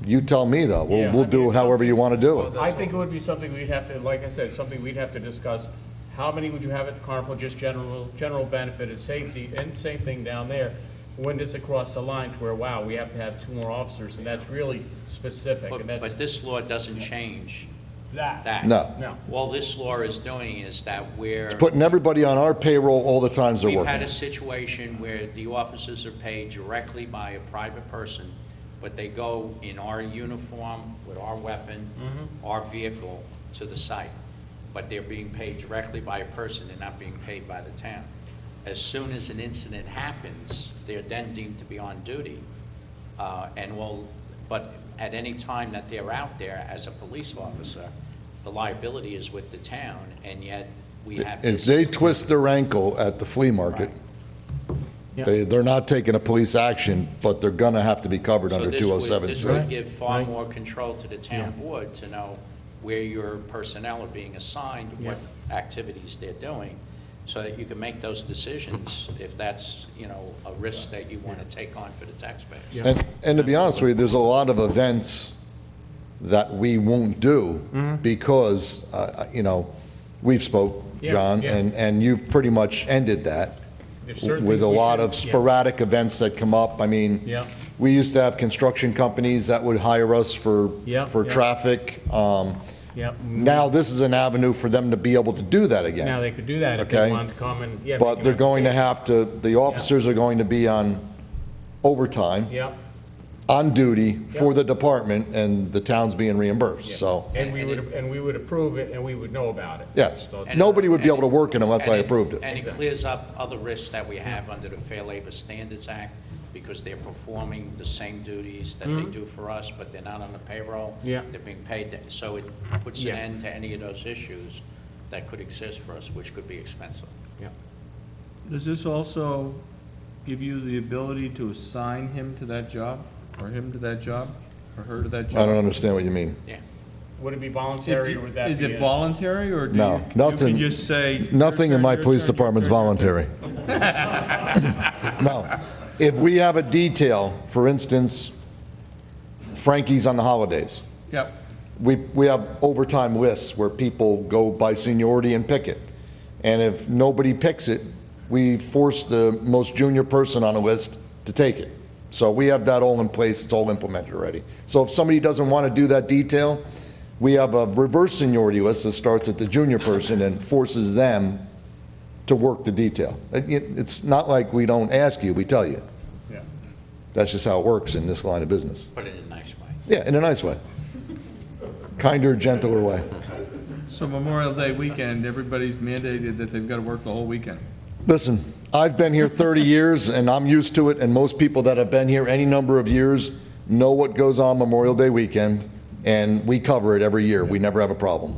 You tell me, though. Yeah, We'll I do mean, it however you want to do it. I think it would be something we'd have to, like I said, something we'd have to discuss. How many would you have at the carnival, just general benefit and safety, and same thing down there. When does it cross the line to where, wow, we have to have 2 more officers, and that's really specific, and that's But this law doesn't change that. that. No. No. All this law is doing is that we're. Putting everybody on our payroll all the times they're We've had working. a situation where the officers are paid directly by a private person, but they go in our uniform, with our weapon, our vehicle, to the site. But they're being paid directly by a person, they're not being paid by the town. As soon as an incident happens, they're then deemed to be on duty. But at any time that they're out there as a police officer, the liability is with the town, and yet we have If this. they twist their ankle at the flea market, Yeah. they're not taking a police action, but they're going to have to be covered So under this would 207C. give far Right. more control to the town board to know where your personnel are being assigned, what activities they're doing, so that you can make those decisions if that's, a risk that you want to take on for the taxpayers. And to be honest with you, there's a lot of events that we won't do because, we've spoke, Yeah, John, yeah. and you've pretty much ended that There's certain with things a we lot should- of sporadic events that come up. I mean, Yeah. we used to have construction companies that would hire us for Yeah, yeah. traffic. Yep. Now, this is an avenue for them to be able to do that again. Now, they could do that if they Okay. wanted to come and, yeah. But they're going to have to, the officers are going to be on overtime, Yep. on duty for Yep. the department, and the town's being reimbursed, so, And we would approve it, and we would know about it. yes. So- Nobody would be able to work it unless I approved it. And it clears up other risks that we have under the Fair Labor Standards Act, because they're performing the same duties that they do for us, but they're not on the payroll. Yeah. They're being paid, so it puts an Yeah. end to any of those issues that could exist for us, which could be expensive. Yeah. Does this also give you the ability to assign him to that job, or him to that job, or her to that I job? don't understand what you mean. Yeah. Would it be voluntary, or would that be? Is it voluntary, or do No, you nothing. can just say? Nothing in my your police turn, department's your turn, voluntary. No. If we have a detail, for instance, Frankie's on the holidays, Yep. we have overtime lists where people go by seniority and pick it. And if nobody picks it, we force the most junior person on a list to take it. So we have that all in place, it's all implemented already. So if somebody doesn't want to do that detail, we have a reverse seniority list that starts at the junior person and forces them to work the detail. It's not like we don't ask you, we tell you. Yeah. That's just how it works in this line of business. Put it in a nice way. Yeah, in a nice way. Kinder, gentler way. So Memorial Day weekend, everybody's mandated that they've got to work the whole weekend. Listen, I've been here 30 years, and I'm used to it, and most people that have been here any number of years know what goes on Memorial Day weekend, and we cover it every year. We never have a problem.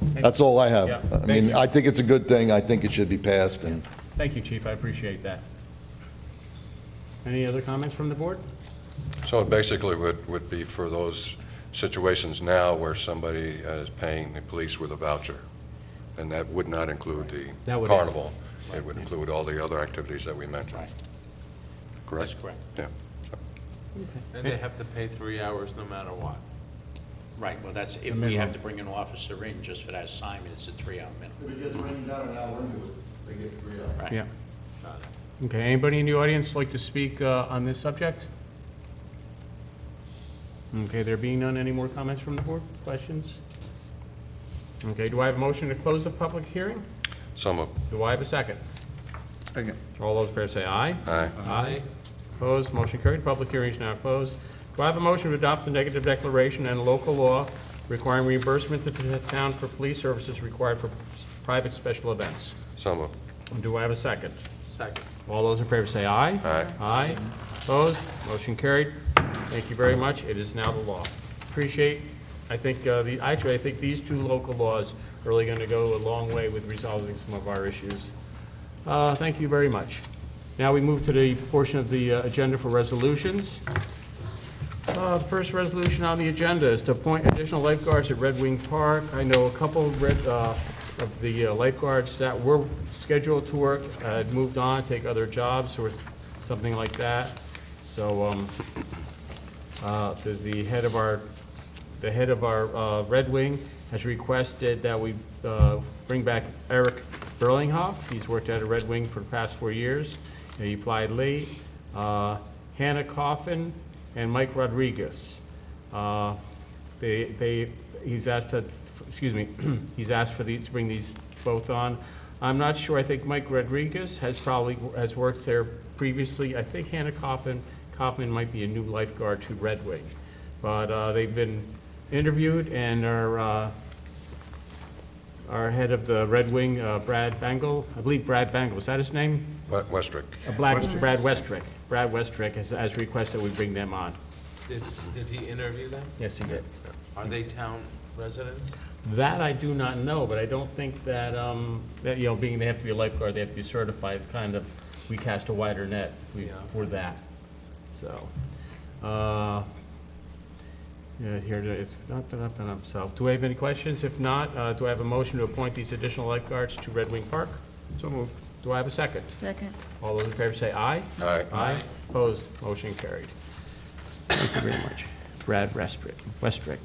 That's all I have. Yeah, I thank mean, you. I think it's a good thing. I think it should be passed, and Thank you, Chief, I appreciate that. Any other comments from the board? So it basically would be for those situations now where somebody is paying the police with a voucher, and that would not include the That would- carnival. It would include all the other activities that we mentioned. Right. Correct? That's correct. Yeah. And they have to pay 3 hours no matter what. Right, well, that's, if we minimum. have to bring an officer in just for that assignment, it's a 3-hour minimum. if it gets rained down an hour into it, they get 3 hours. Right. Yeah. Okay, anybody in the audience like to speak on this subject? Okay, there being none, any more comments from the board? Questions? Okay, do I have a motion to close the public hearing? Some of, Do I have a second? Second. All those in favor say aye. aye. Aye. Opposed, motion carried. Public hearing is now closed. Do I have a motion to adopt the negative declaration and local law requiring reimbursement to the town for police services required for private special events? Some of, Do I have a second? Second. All those in favor say aye. Aye. Aye. Opposed, motion carried. Thank you very much. It is now the law. Appreciate, I think, I think these two local laws are really going to go a long way with resolving some of our issues. Thank you very much. Now we move to the portion of the agenda for resolutions. The first resolution on the agenda is to appoint additional lifeguards at Red Wing Park. I know a couple of the lifeguards that were scheduled to work had moved on, take other jobs or something like that. So the head of our Red Wing has requested that we bring back Eric Burlinghoff. He's worked at a Red Wing for the past 4 years. He applied late. Hannah Coffin and Mike Rodriguez. He's asked to, he's asked to bring these both on. I'm not sure. I think Mike Rodriguez has worked there previously. I think Hannah Coffin might be a new lifeguard to Red Wing. But they've been interviewed, and our head of the Red Wing, Brad Bangle, I believe Brad Bangle, is that his name? Westrick. Brad Westrick. Brad Westrick has requested we bring them on. Did he interview them? Yes, he did. Are they town residents? That I do not know, but I don't think that, being they have to be a lifeguard, they have to be certified, kind of, we cast a wider net for that. So, yeah, here it is. So, do we have any questions? If not, do I have a motion to appoint these additional lifeguards to Red Wing Park? So moved. Do I have a second? Second. All those in favor say aye. Aye. Aye. Opposed? Motion carried. Thank you very much. Brad Westrick.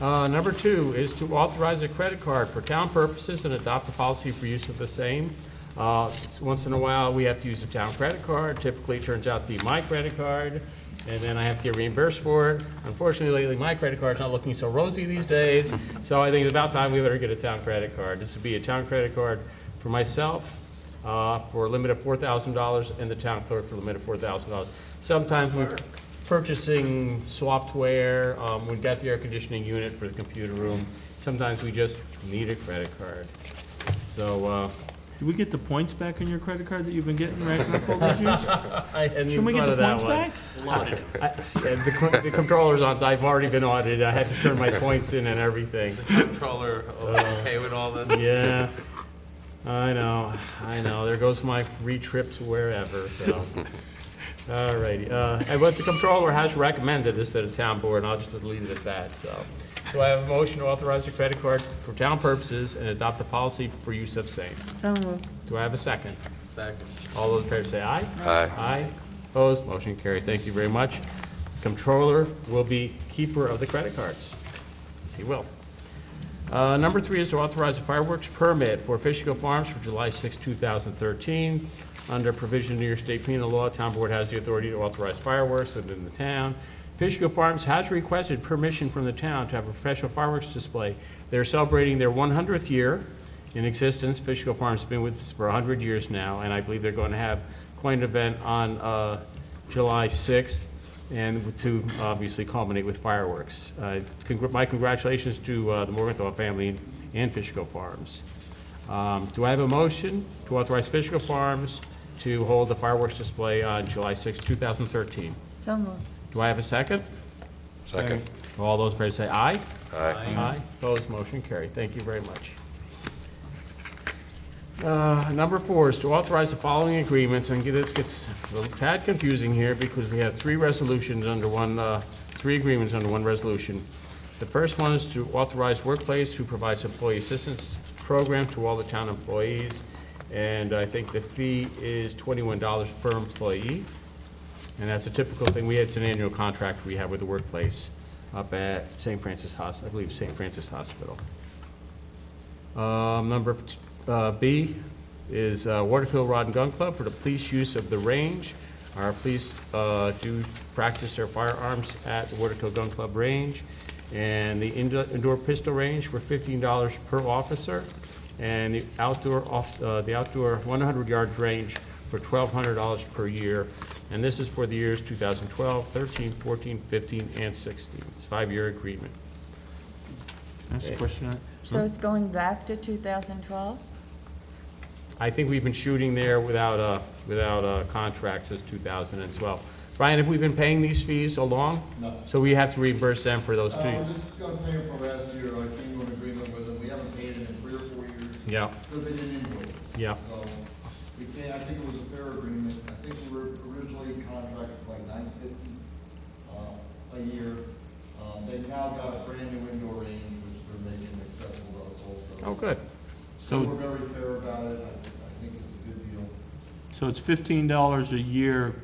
Number 2 is to authorize a credit card for town purposes and adopt a policy for use of the same. Once in a while, we have to use a town credit card. Typically, it turns out to be my credit card, and then I have to get reimbursed for it. Unfortunately, lately, my credit card's not looking so rosy these days, so I think it's about time we better get a town credit card. This would be a town credit card for myself, for a limit of $4,000, and the town clerk for a limit of $4,000. Sometimes we're purchasing software, we got the air conditioning unit for the computer room. Sometimes we just need a credit card. So, Do we get the points back on your credit card that you've been getting racking up all these years? I hadn't Shouldn't even we get thought the of that points one. back? The controller's on, I've already been audited, I had to turn my points in and everything. The comptroller okay with all this? Yeah, I know, there goes my free trip to wherever, so. All righty. And what the comptroller has recommended is to the town board, and I'll just leave it at that, so. Do I have a motion to authorize the credit card for town purposes and adopt a policy for use of same? So moved. Do I have a second? Second. All those in favor say aye. Aye. Aye. Opposed? Motion carried. Thank you very much. Comptroller will be keeper of the credit cards. Yes, he will. Number 3 is to authorize a fireworks permit for Fishkill Farms for July 6, 2013. Under provision of New York State penal law, town board has the authority to authorize fireworks within the town. Fishkill Farms has requested permission from the town to have a professional fireworks display. They're celebrating their 100th year in existence. Fishkill Farms has been with us for 100 years now, and I believe they're going to have quite an event on July 6th, and to obviously culminate with fireworks. My congratulations to the Morgenthau family and Fishkill Farms. Do I have a motion to authorize Fishkill Farms to hold the fireworks display on July 6, 2013? So moved. Do I have a second? Second. All those in favor say aye. Aye. Aye. Opposed, motion carried. Thank you very much. Number 4 is to authorize the following agreements, and this gets a little tad confusing here because we have 3 resolutions under one, 3 agreements under one resolution. The first one is to authorize Workplace, who provides employee assistance program to all the town employees, and I think the fee is $21 per employee, and that's a typical thing. It's an annual contract we have with the Workplace up at St. Francis Hospital, I believe St. Francis Hospital. Number B is Waterkill Rod and Gun Club for the police use of the range. Our police do practice their firearms at the Waterkill Gun Club range. And the indoor pistol range for $15 per officer. And the outdoor 100 yards range for $1,200 per year. And this is for the years 2012, 13, 14, 15, and 16. It's a 5-year agreement. Ask a question on it? So it's going back to 2012? I think we've been shooting there without contracts since 2012. Brian, have we been paying these fees along? No. So we have to reimburse them for those We're fees? just gonna pay them for last year, I came to an agreement with them, we haven't paid them in 3 or 4 years. Yeah. Because they didn't invoice. Yeah. So, we can't, I think it was a fair agreement, I think we were originally contracted for like $950 a year. They've now got a brand new indoor range, which they're making accessible to us also. Oh, good. So we're very fair about it, I think it's a good deal. So it's $15 a year.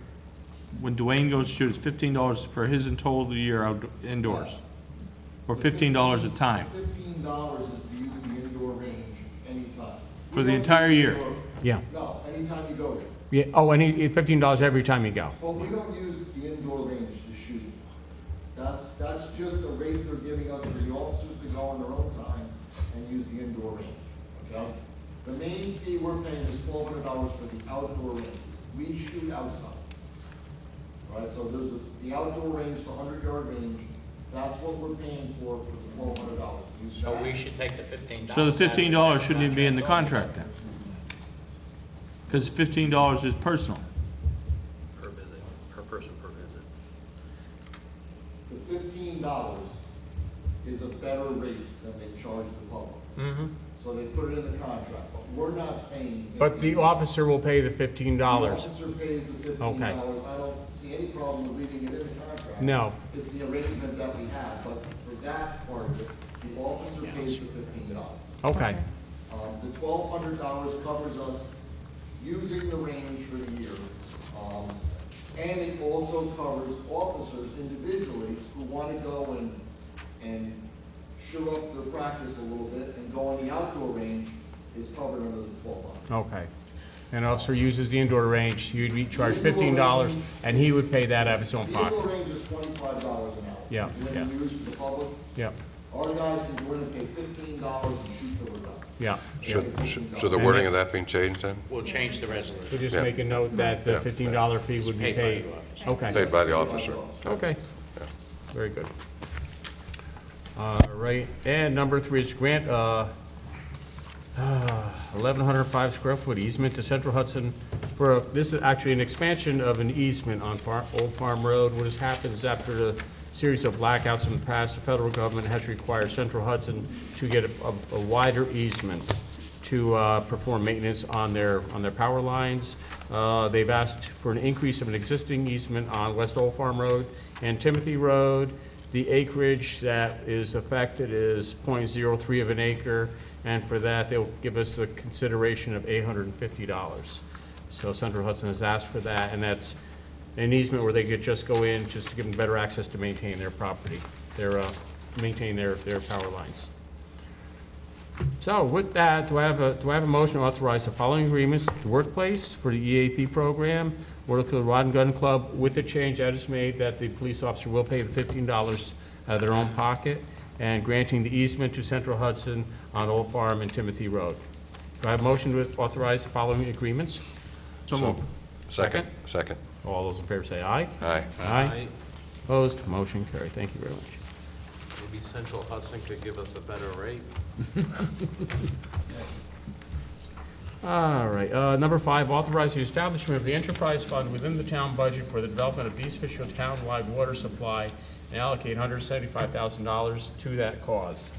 When Dwayne goes to shoot, it's $15 for his in total year indoors? Or $15 a time? $15 is to use the indoor range anytime. For the entire year? Yeah. No, anytime you go there. Yeah. Oh, and $15 every time you go. But we don't use the indoor range to shoot. That's just the rate they're giving us for the officers to go on their own time and use the indoor range, okay? The main fee we're paying is $1,200 for the outdoor range. We shoot outside. All right, so there's the outdoor range, the 100-yard range, that's what we're paying for the $1,200. So we should take the $15. So the $15 out of shouldn't even be in the contract then? Because $15 is personal. Per visit, per person per visit. The $15 is a better rate than they charge the public. Mm-hmm. So they put it in the contract, but we're not paying. But the officer will pay the $15. The officer pays the $15. Okay. I don't see any problem with leaving it in the contract. No. It's the arrangement that we have, but for that part of it, the officer pays the $15. Okay. The $1,200 covers us using the range for the year. And it also covers officers individually who want to go and shoot up their practice a little bit and go on the outdoor range is covered under the $1,200. Okay. An officer uses the indoor range, you'd be charged $15, and he would pay that out of his own The indoor pocket. range is $25 an hour. Yeah, When yeah. you use for the public, Yeah, our guys can go in and pay $15 and shoot till we're done. yeah. Should the wording of that be changed then? We'll change the So resolution. just Yeah. make a note that the Yeah. $15 fee would be Paid by paid. the officer. Okay, Paid by the officer. okay. Very good. Right, and number 3 is grant 1,105 square foot easement to Central Hudson for, this is actually an expansion of an easement on Old Farm Road. What has happened is after the series of blackouts in the past, the federal government has required Central Hudson to get a wider easement to perform maintenance on their power lines. They've asked for an increase of an existing easement on West Old Farm Road and Timothy Road. The acreage that is affected is .03 of an acre, and for that, they'll give us a consideration of $850. So Central Hudson has asked for that, and that's an easement where they could just go in, just to give them better access to maintain their property, maintain their power lines. So with that, do I have a motion to authorize the following agreements? The workplace for the EAP program, Waterloo Rod and Gun Club, with the change that is made that the police officer will pay the $15 out of their own pocket, and granting the easement to Central Hudson on Old Farm and Timothy Road. Do I have a motion to authorize the following agreements? So moved. Second. All those in favor say aye. Aye. Aye. Opposed? Motion carried. Thank you very much. Maybe Central Hudson could give us a better rate. All right, number 5, authorize the establishment of the enterprise fund within the town budget for the development of East Fishkill town-wide water supply and allocate $175,000 to that cause.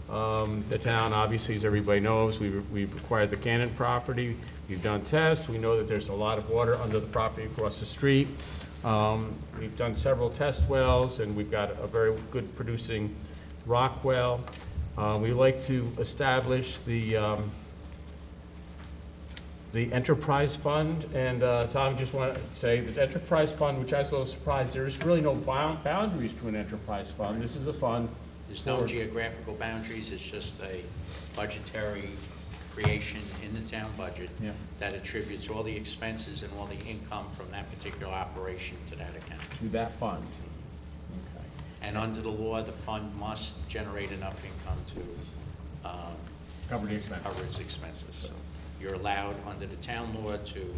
The town, obviously, as everybody knows, we've acquired the Cannon property. We've done tests. We know that there's a lot of water under the property across the street. We've done several test wells, and we've got a very good producing rock well. We like to establish the enterprise fund, and Tom, just want to say that enterprise fund, which I was a little surprised, there's really no boundaries to an enterprise fund. This is a fund. There's no geographical boundaries, it's just a budgetary creation in the town budget that attributes all the expenses and all the income from that particular operation to that account. To that fund. Okay. And under the law, the fund must generate enough income to Cover the expenses. cover its expenses. So you're allowed, under the town law, to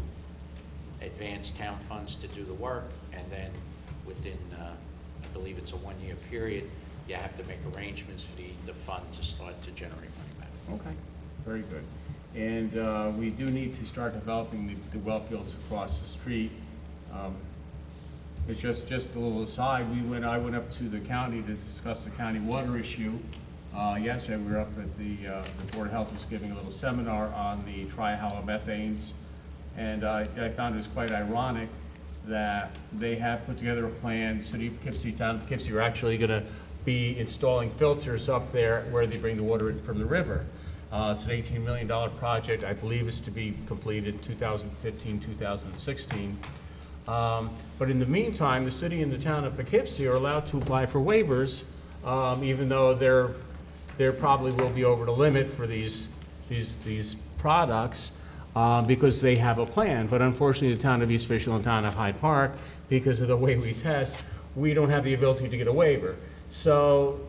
advance town funds to do the work, and then within, I believe it's a 1-year period, you have to make arrangements for the fund to start to generate money back. Okay, very good. And we do need to start developing the well fields across the street. It's just a little aside, I went up to the county to discuss the county water issue. Yesterday, we were up at the Board of Health was giving a little seminar on the trihalomethanes, and I found it was quite ironic that they have put together a plan. City of Poughkeepsie, town of Poughkeepsie, are actually going to be installing filters up there where they bring the water in from the river. It's an $18 million project. I believe it's to be completed 2015, 2016. But in the meantime, the city and the town of Poughkeepsie are allowed to apply for waivers, even though they're probably will be over the limit for these products, because they have a plan. But unfortunately, the town of East Fishkill and the town of Hyde Park, because of the way we test, we don't have the ability to get a waiver. So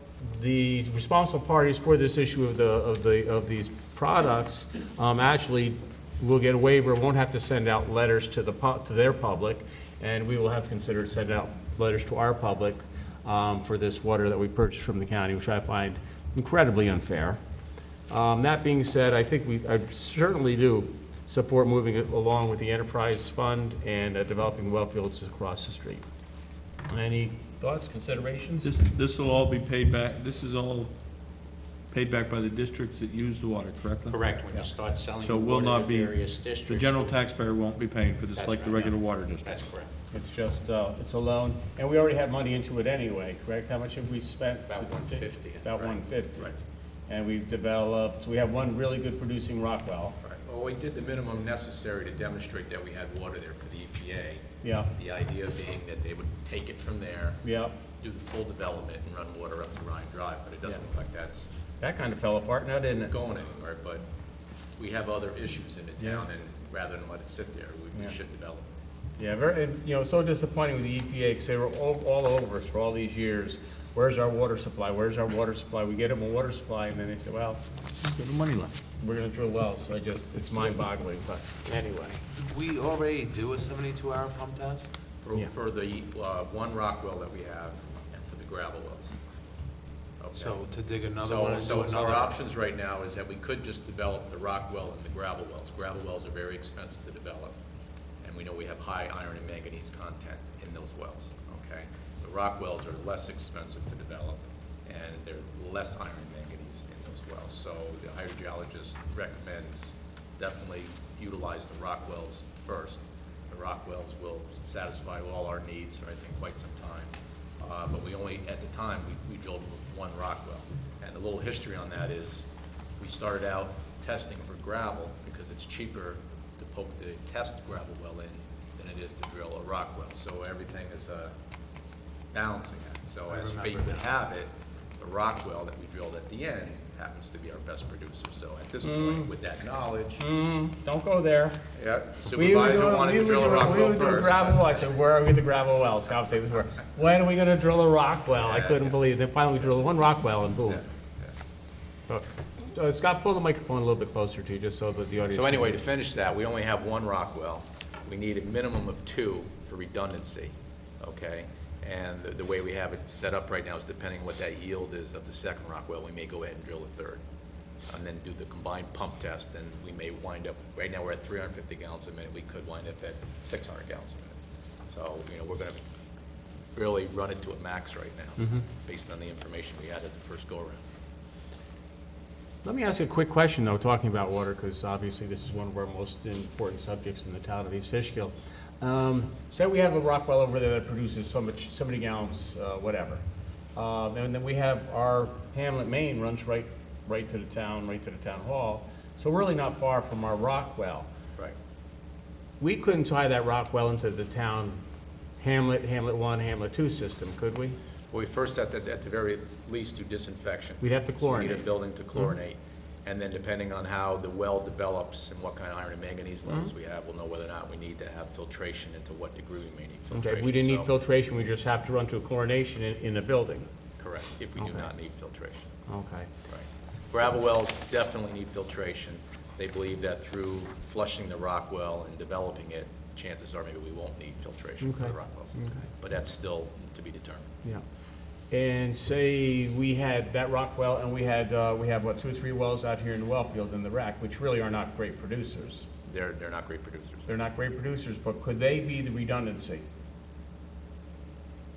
the responsible parties for this issue of these products actually will get a waiver, won't have to send out letters to their public, and we will have to consider sending out letters to our public for this water that we purchased from the county, which I find incredibly unfair. That being said, I think I certainly do support moving it along with the enterprise fund and developing well fields across the street. Any thoughts, considerations? This will all be paid back, this is all paid back by the districts that use the water, correct? Correct, when you start selling So the it will water not to be, various districts. the general taxpayer won't be paying for this That's like the right, regular yeah. water district. That's correct. It's just, it's a loan, and we already have money into it anyway, correct? How much have we spent? About 150. About Right. 150. Right. And we've developed, so we have one really good producing rock well. Right. Well, we did the minimum necessary to demonstrate that we had water there for the EPA. Yeah, The idea being that they would take it from there, yeah. do the full development, and run water up to Ryan Drive, but it doesn't look like that's That kind of fell apart now, didn't it? going anywhere. But we have other issues in the Yeah. town, and rather than let it sit there, we Yeah. should develop. Yeah, very, and, so disappointing with the EPA, because they were all over us for all these years. Where's our water supply? Where's our water supply? We get them a water supply, and then they say, well, Got the money left. we're gonna drill wells. So it's mind-boggling, but anyway. We already do a 72-hour pump test? Yeah. For the one rock well that we have, and for the gravel wells. Okay. So to dig another one and do So our another? options right now is that we could just develop the rock well and the gravel wells. Gravel wells are very expensive to develop, and we know we have high iron and manganese content in those wells, okay? The rock wells are less expensive to develop, and they're less iron and manganese in those wells. So the hydrogeologist recommends definitely utilize the rock wells first. The rock wells will satisfy all our needs for, I think, quite some time. But we only, at the time, we drilled one rock well. And a little history on that is, we started out testing for gravel because it's cheaper to test gravel well in than it is to drill a rock well. So everything is balancing it. So as fate would have it, the rock well that we drilled at the end happens to be our best producer. So at this point, with that knowledge, Don't go there. yeah, supervisor wanted to drill a rock well We were doing first. gravel well. I said, where are we the gravel well? Scott said, when are we gonna drill a rock well? I couldn't believe it. Then finally we drilled one rock well and boom. Scott, pull the microphone a little bit closer to you, just so that the audience. So anyway, to finish that, we only have one rock well. We need a minimum of 2 for redundancy, okay? And the way we have it set up right now is depending on what that yield is of the second rock well, we may go ahead and drill a third. And then do the combined pump test, and we may wind up, right now we're at 350 gallons a minute, we could wind up at 600 gallons a minute. So, you know, we're gonna really run it to a max right now, based on the information we had at the first go-around. Let me ask you a quick question, though, talking about water, because obviously this is one of our most important subjects in the town of East Fishkill. Say we have a rock well over there that produces so many gallons, whatever. And then we have our Hamlet main runs right to the town hall. So we're really not far from our rock well. Right. We couldn't tie that rock well into the town Hamlet 1, Hamlet 2 system, could we? Well, we first, at the very least, do disinfection. We'd have to So we need a chlorinate. building to chlorinate. And then depending on how the well develops and what kind of iron and manganese levels we have, we'll know whether or not we need to have filtration and to what degree we may need filtration. Okay, if we didn't need So- filtration, we just have to run to a chlorination in a building. Correct, if we do Okay. not need filtration. Okay. Right. Gravel wells definitely need filtration. They believe that through flushing the rock well and developing it, chances are maybe we won't need filtration for the Okay. rock wells. Okay. But that's still to be determined. Yeah. And say we had that rock well, and we have, what, 2 or 3 wells out here in the well field in the rack, which really are not great producers. They're not great producers. They're not great producers, but could they be the redundancy?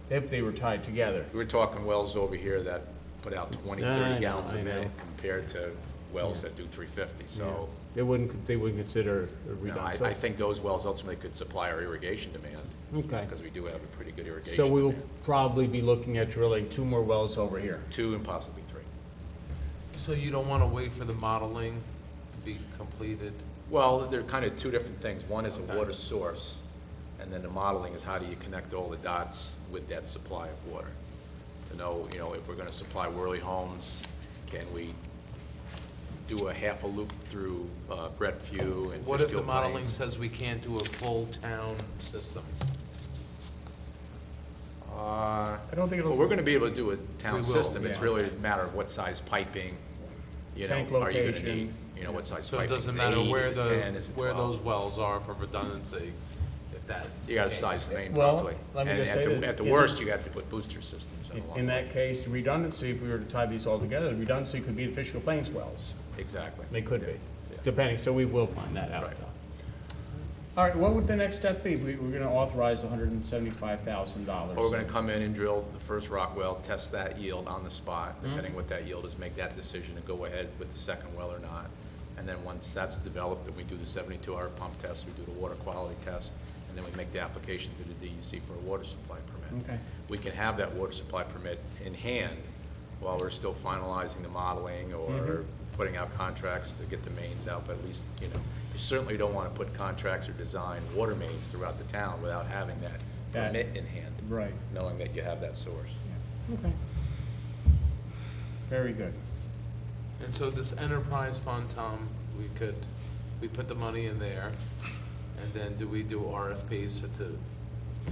If they were tied together? We're talking wells over here that put out 20, I 30 know, gallons a I know. minute compared to wells that do 350, so. They wouldn't consider a You know, redundancy? I think those wells ultimately could supply our irrigation demand. Okay. Because we do have a pretty good irrigation So we will demand. probably be looking at drilling 2 more wells over here. 2 and possibly 3. So you don't want to wait for the modeling to be completed? Well, they're kind of 2 different things. One is a water source, and then the modeling is how do you connect all the dots with that supply of water? To know, you know, if we're going to supply Worley Homes, can we do a half a loop through Brett Few and What if the Fishkill modeling Plains? says we can't do a full town system? I don't think it'll. Well, we're going to be able to do a We town will, system. It's yeah. really a matter of what size piping, you Tank know, are you going to location. need? You know, what size So piping? it doesn't Is matter 8, where is it 10, is it where 12? those wells are for redundancy, if that's You got to the size case. the main Well, properly. let me And just say that at the in worst, the- you have to put booster systems in along In the way. that case, the redundancy, if we were to tie these all together, the redundancy could be the Fishkill Plains wells. Exactly. They could be, Yeah. depending, so we will find that out, Right. though. All right, what would the next step be? We're going to authorize $175,000. Or we're going to come in and drill the first rock well, test that yield on the spot, Mm-hmm. depending what that yield is, make that decision to go ahead with the second well or not. And then once that's developed, then we do the 72-hour pump test, we do the water quality test, and then we make the application to the DEC for a water supply permit. Okay. We can have that water supply permit in hand while we're still finalizing the modeling or Mm-hmm. putting out contracts to get the mains out, but at least, you know, you certainly don't want to put contracts or design water mains throughout the town without having that That- permit in hand, Right. knowing that you have that source. Okay. Very good. And so this enterprise fund, Tom, we put the money in there, and then do we do RFPs to?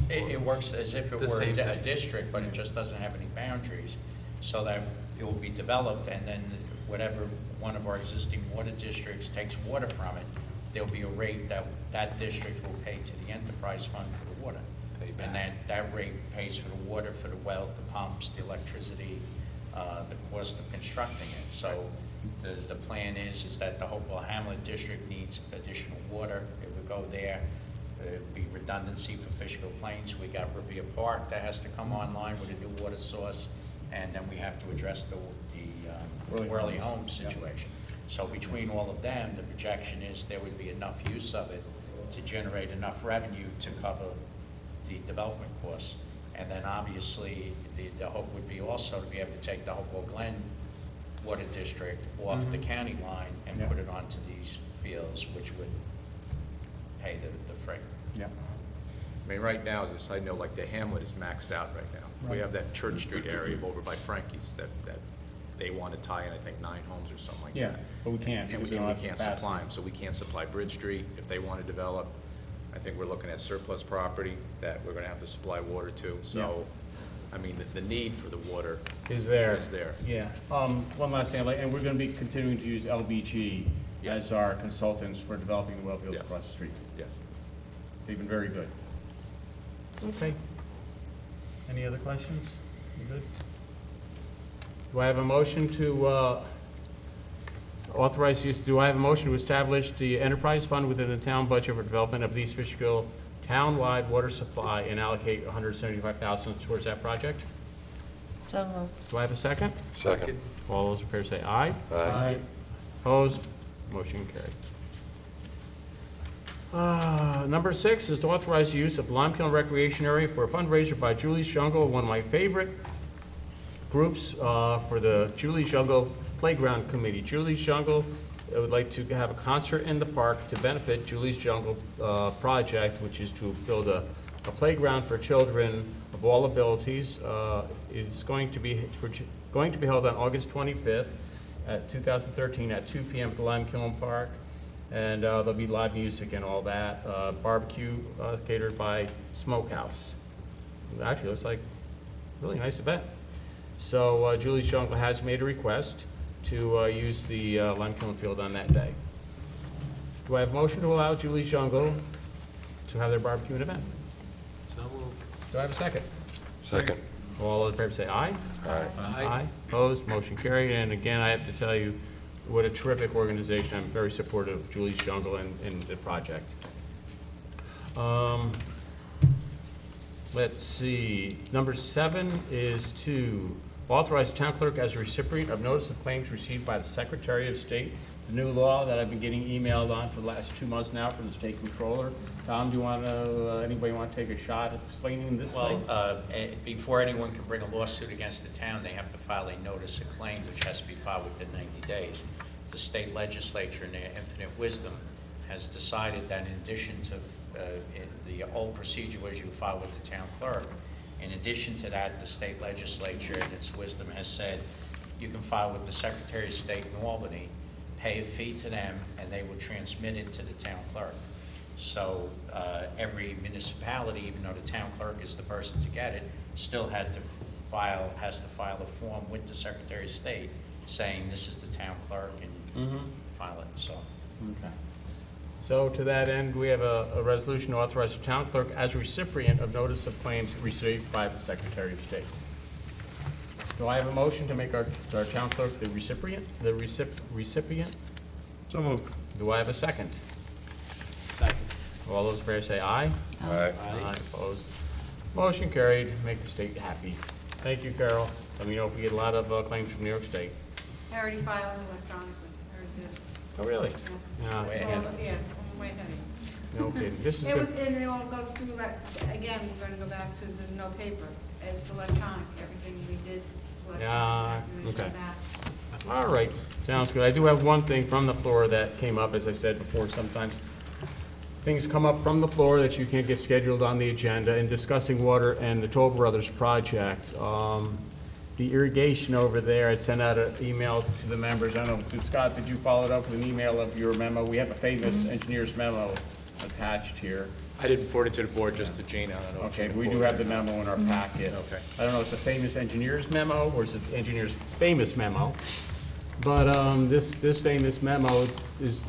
It works as if it The were same a thing. district, but it just doesn't have any boundaries, so that it will be developed, and then whatever one of our existing water districts takes water from it, there'll be a rate that that district will pay to the enterprise fund for the water. Pay back. And that rate pays for the water, for the well, the pumps, the electricity, the cost of constructing it. So the plan is that the Hopewell Hamlet district needs additional water. It would go there. It'd be redundancy for Fishkill Plains. We got Revere Park that has to come online with a new water source. and then we have to address the Worley Homes situation. So between all of them, the projection is there would be enough use of it to generate enough revenue to cover the development costs. And then obviously, the hope would be also to be able to take the Hopewell Glen Water District off the county line and put it onto these fields, which would pay the freight. Yeah. I mean, right now, as a side note, like the Hamlet is maxed out right now. We have that Church Street area over by Frankie's that they want to tie in, I think, 9 homes or something like that. Yeah, but we can't. And because we don't have can't capacity. supply them, so we can't supply Bridge Street if they want to develop. I think we're looking at surplus property that we're going to have to supply water to. So, I mean, the need for the water Is there. is there. Yeah. One last thing, and we're going to be continuing to use LBG as our consultants for developing the well fields Yes. across the street. Yes. They've been very good. Okay. Any other questions? You good? Do I have a motion to authorize use, do I have a motion to establish the enterprise fund within the town budget for development of the East Fishkill town-wide water supply and allocate $175,000 towards that project? So moved. Do I have a second? Second. All those in favor say aye. Aye. Opposed? Motion carried. Number 6 is to authorize the use of Limekiln Recreation Area for a fundraiser by Julie's Jungle, one of my favorite groups for the Julie's Jungle Playground Committee. Julie's Jungle would like to have a concert in the park to benefit Julie's Jungle project, which is to build a playground for children of all abilities. It's going to be held on August 25th at 2013 at 2 p.m. at the Limekiln Park. And there'll be live music and all that. Barbecue catered by Smokehouse. Actually, looks like a really nice event. So Julie's Jungle has made a request to use the Limekiln Field on that day. Do I have a motion to allow Julie's Jungle to have their barbecue and event? So moved. Do I have a second? Second. All those in favor say aye. Aye. Aye. Opposed, motion carried. And again, I have to tell you, what a terrific organization. I'm very supportive of Julie's Jungle and the project. Let's see. Number 7 is to authorize the town clerk as a recipient of notice of claims received by the Secretary of State. The new law that I've been getting emailed on for the last 2 months now from the state controller. Tom, do you want to, anybody want to take a shot at explaining this thing? Well, before anyone can bring a lawsuit against the town, they have to file a notice of claim, which has to be filed within 90 days. The state legislature, in their infinite wisdom, has decided that in addition to the old procedure was you file with the town clerk, in addition to that, the state legislature, in its wisdom, has said you can file with the Secretary of State in Albany, pay a fee to them, and they will transmit it to the town clerk. So every municipality, even though the town clerk is the person to get it, still has to file a form with the Secretary of State saying this is the town clerk and file it. So. Okay. So to that end, we have a resolution to authorize the town clerk as recipient of notice of claims received by the Secretary of State. Do I have a motion to make our town clerk the recipient? So moved. Do I have a second? Second. All those in favor say aye. Aye. Aye. Opposed. Motion carried. Make the state happy. Thank you, Carol. Let me know if we get a lot of claims from New York State. I already filed electronically, I already did. Oh, really? Yeah. Yeah. Way So, ahead. yeah, it's way ahead of you. No kidding. This is It was, good. and it all goes through that, again, we're gonna go back to the no paper. It's electronic, everything we did is electronic. Yeah, and they sent okay. that. All right, sounds good. I do have one thing from the floor that came up, as I said before, sometimes things come up from the floor that you can't get scheduled on the agenda. In discussing water and the Toll Brothers project, the irrigation over there, I'd sent out an email to the members. I don't know, Scott, did you follow it up with an email of your memo? We have a famous engineer's memo attached here. I didn't forward it to the board, just to Gina. I don't know if Okay, Gina we do forwarded have the it. memo in our packet. Okay. I don't know if it's a famous engineer's memo or is it engineer's famous memo. But this famous memo is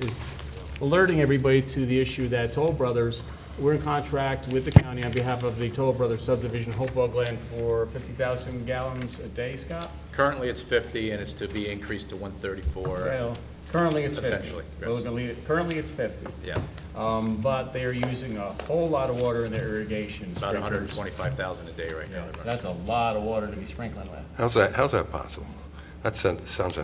alerting everybody to the issue that Toll Brothers, we're in contract with the county on behalf of the Toll Brothers subdivision, Hopewell Glen, for 50,000 gallons a day, Scott? Currently, it's 50, and it's to be increased to 134. Well, Currently, it's 50. Potentially, yes. We're gonna leave it, currently, it's 50. Yeah, But they are using a whole lot of water in their irrigation. about sprinklers. 125,000 a day right now. Yeah, they're running. that's a lot of water to be sprinkling with. How's that possible? That sounds,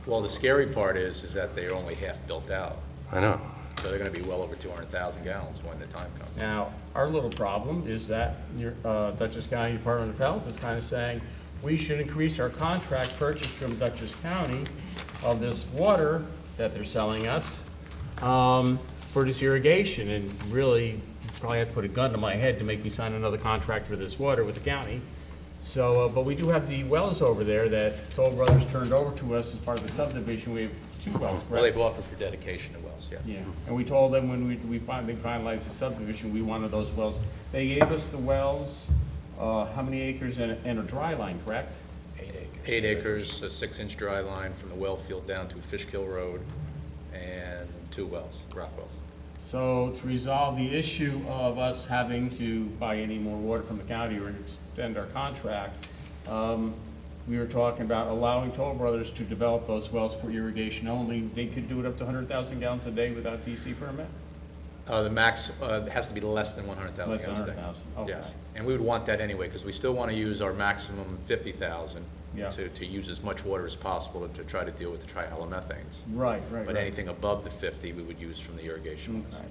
Well, the scary part is that they're only half built out, I know. so they're gonna be well over 200,000 gallons when the time comes. Now, our little problem is that your Dutchess County Department of Health is kind of saying, we should increase our contract purchase from Dutchess County of this water that they're selling us for this irrigation, and really, probably have to put a gun to my head to make me sign another contract for this water with the county. So, but we do have the wells over there that Toll Brothers turned over to us as part of the subdivision. We have 2 wells, Well, correct? they've offered for dedication to wells, yes. Yeah, and we told them when we finally finalized the subdivision, we wanted those wells. They gave us the wells, how many acres and a dry line, correct? 8 acres. 8 acres, a 6-inch dry line from the well field down to Fishkill Road, and 2 wells, rock wells. So to resolve the issue of us having to buy any more water from the county or extend our contract, we were talking about allowing Toll Brothers to develop those wells for irrigation only. They could do it up to 100,000 gallons a day without DC permit? The max has to be less than 100,000 Less than gallons a day. 100,000, okay. Yes, and we would want that anyway, because we still want to use our maximum 50,000 Yeah. to use as much water as possible to try to deal with the trihalomethanes. Right, right, But right. anything above the 50, we would use from the irrigation wells. Okay.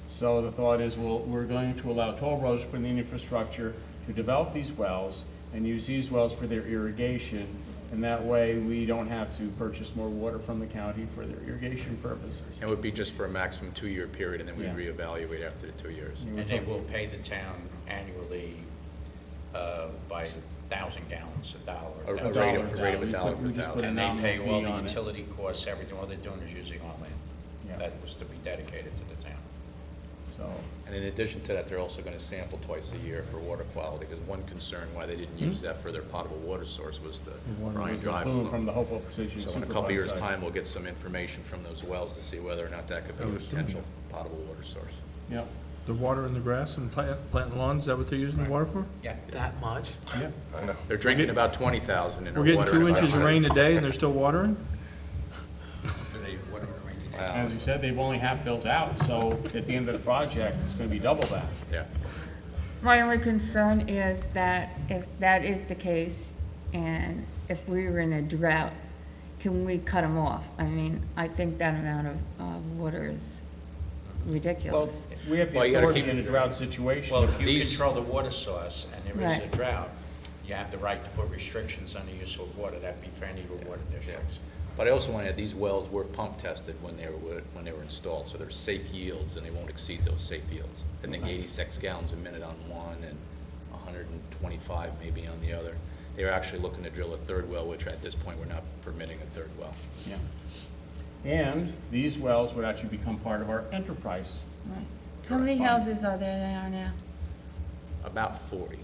So the thought is, we're going to allow Toll Brothers to put in the infrastructure to develop these wells and use these wells for their irrigation, and that way we don't have to purchase more water from the county for their irrigation purposes. It would be just for a maximum 2-year period, and then we'd Yeah. reevaluate after the 2 years. And they will pay the town annually by 1,000 gallons, $1. A $1 rate of down. $1 We per just put a thousand. And they pay nominal all fee the on it. utility costs, everything, all they're doing is using our land. Yeah. That was to be dedicated to the town. So, And in addition to that, they're also going to sample twice a year for water quality, because one concern why they didn't use that for their potable water source was the Bryan Drive boom flow. from the Hopewell Precision So in a couple of years' Supervisor. time, we'll get some information from those wells to see whether or not that could be a potential potable water source. Yep, The water in the grass and planting lawns, is that what they're using the water for? Yeah. That much? yep. I know. They're drinking about 20,000 in their We're water. getting 2 inches of rain a day and they're still watering? As you said, they've only half built out, so at the end of the project, it's gonna be double that. Yeah. My only concern is that if that is the case, and if we were in a drought, can we cut them off? I mean, I think that amount of water is Well, ridiculous. we have the Well, you gotta authority keep- in a drought situation. Well, if you These- control the water source and there is a Right. drought, you have the right to put restrictions on the use of water. That'd be for any of your water districts. But I also want to add, these wells were pump tested when they were installed, so they're safe yields, and they won't exceed those safe yields. I think 86 gallons a minute on one and 125 maybe on the other. They were actually looking to drill a 3rd well, which at this point, we're not permitting a 3rd well. Yeah. And these wells would actually become part of our enterprise. Right. How many houses are there now? About 40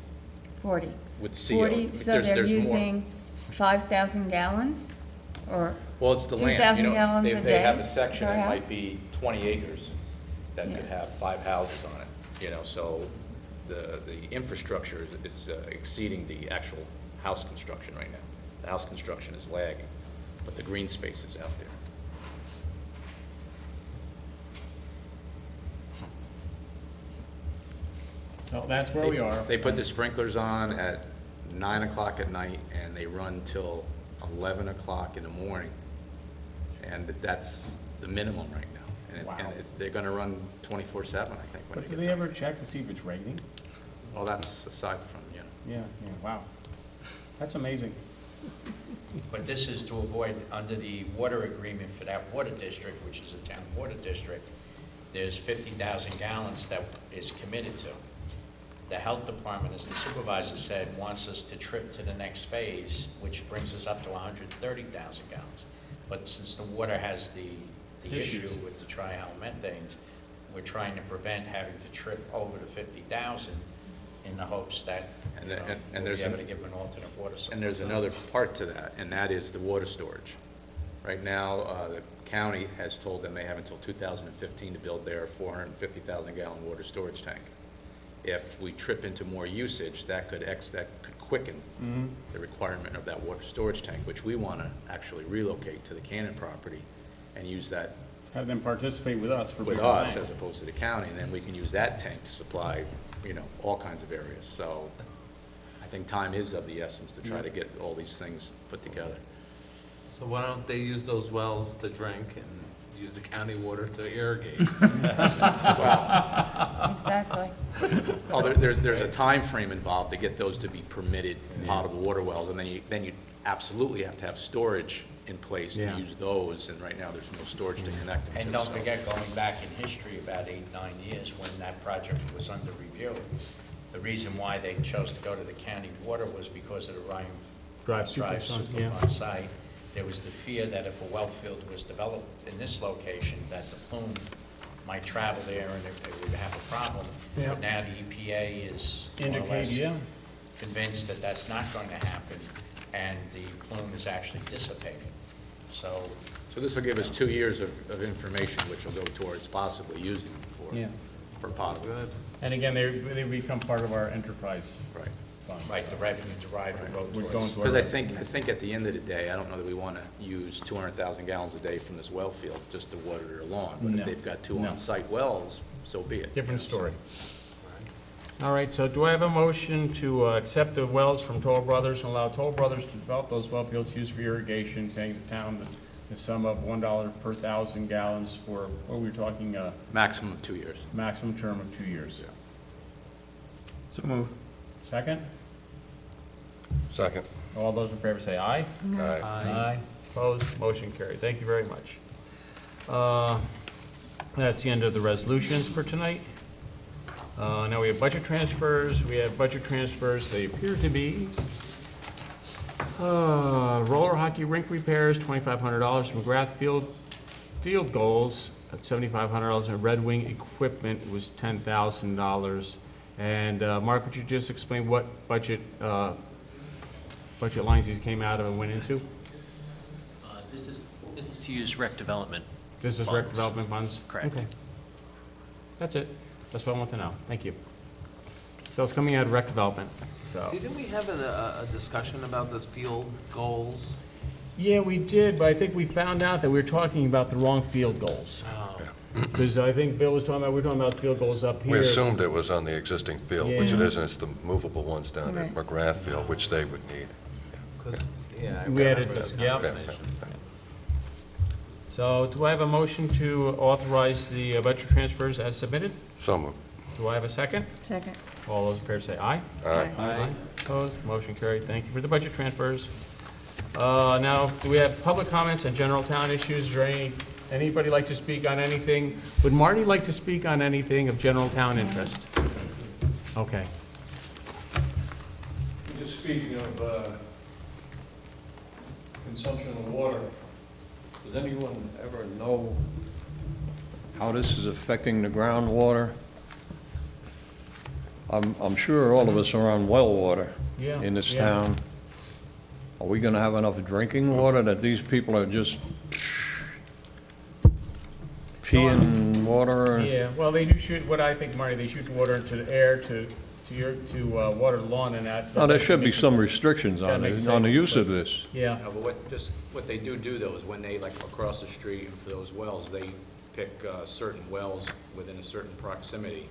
40. with CO. 40, so There's- they're there's more. using 5,000 gallons? Or, Well, it's the land, 2,000 gallons a they have day a section per that house? might be 20 acres that could Yeah. have 5 houses on it, so the infrastructure is exceeding the actual house construction right now. The house construction is lagging, but the green space is out there. So that's where we are. They put the sprinklers on at 9 o'clock at night, and they run till 11 o'clock in the morning. And that's the minimum right now. Wow. They're gonna run 24/7, I think, when But they do get they done. ever check to see if it's raining? Well, that's aside from, Yeah, wow. That's amazing. But this is to avoid, under the water agreement for that water district, which is a town water district, there's 50,000 gallons that is committed to. The health department, as the supervisor said, wants us to trip to the next phase, which brings us up to 130,000 gallons. But since the water has the issue with the trihalomethanes, we're trying to prevent having to trip over the 50,000 in the hopes that, And you know, the- and we'll be there's able an- to give them an alternate water source. And there's another part to that, and that is the water storage. Right now, the county has told them they have until 2015 to build their 450,000 gallon water storage tank. If we trip into more usage, that could quicken the requirement of that water storage tank, which we want to actually relocate to the Cannon property and use that Have them participate with us for with bigger us tanks. as opposed to the county, and then we can use that tank to supply, all kinds of areas. So I think time is of the essence to try to get all these things put together. So why don't they use those wells to drink and use the county water to irrigate? Exactly. Oh, there's a time frame involved to get those to be permitted potable water wells, and then you absolutely have to have storage in place to Yeah. use those, and right now there's no storage to connect them to. And don't so- forget, going back in history about 8, 9 years, when that project was under review, the reason why they chose to go to the county water was because of the Ryan Drive Drive Superfund, yeah. Superfund site. There was the fear that if a well field was developed in this location, that the plume might travel there and if they would have a problem. Yeah. But now the EPA is more or Indicate, less yeah. convinced that that's not going to happen, and the plume is actually dissipating. So So this will give us 2 years of information, which will go towards possibly using them Yeah. for potable. Good. And again, they become part of our enterprise Right. fund. right, the revenue derived will go We're towards. going to Because our- I think at the end of the day, I don't know that we want to use 200,000 gallons a day from this well field just to water their lawn. But No. if they've got two No. on-site wells, so be it. Different story. All right, so do I have a motion to accept the wells from Toll Brothers and allow Toll Brothers to develop those well fields used for irrigation, paying the town the sum of $1 per 1,000 gallons for, what were we talking, Maximum of 2 years. maximum term of 2 years? So move. Second? Second. All those in favor say aye. Aye. Aye. Opposed, motion carried. Thank you very much. That's the end of the resolutions for tonight. Now we have budget transfers. We have budget transfers. They appear to be roller hockey rink repairs, $2,500. McGrath field goals at $7,500. And Red Wing equipment was $10,000. And Mark, would you just explain what budget lines these came out of and went into? This is to use rec development. This is rec funds. development funds? Correct. Okay. That's it. That's what I want to know. Thank you. So it's coming out of rec development, so. Didn't we have a discussion about this field goals? Yeah, we did, but I think we found out that we were talking about the wrong field goals. Because I think Bill was talking about, we were talking about field goals up here. We assumed it was on the existing field, which it Yeah. isn't. It's the movable ones down at Right. McGrath Field, which they would need. Because, yeah, I We had remember it, that yeah. conversation. So do I have a motion to authorize the budget transfers as submitted? So moved. Do I have a second? Second. All those in favor say aye. Aye. Aye. Opposed, motion carried. Thank you for the budget transfers. Now, do we have public comments on general town issues? Is there anybody like to speak on anything? Would Marty like to speak on anything of general town interest? Okay. Just speaking of consumption of water, does anyone ever know how this is affecting the groundwater? I'm sure all of us are on well water Yeah, in this yeah. town. Are we gonna have enough drinking water that these people are just peeing water? Yeah, well, they do shoot, what I think, Marty, they shoot water into the air to water the lawn and that. No, there should be makes some sense. restrictions That on makes the sense, use but- of this. Yeah, No, but what they do though is when they, like across the street and for those wells, they pick certain wells within a certain proximity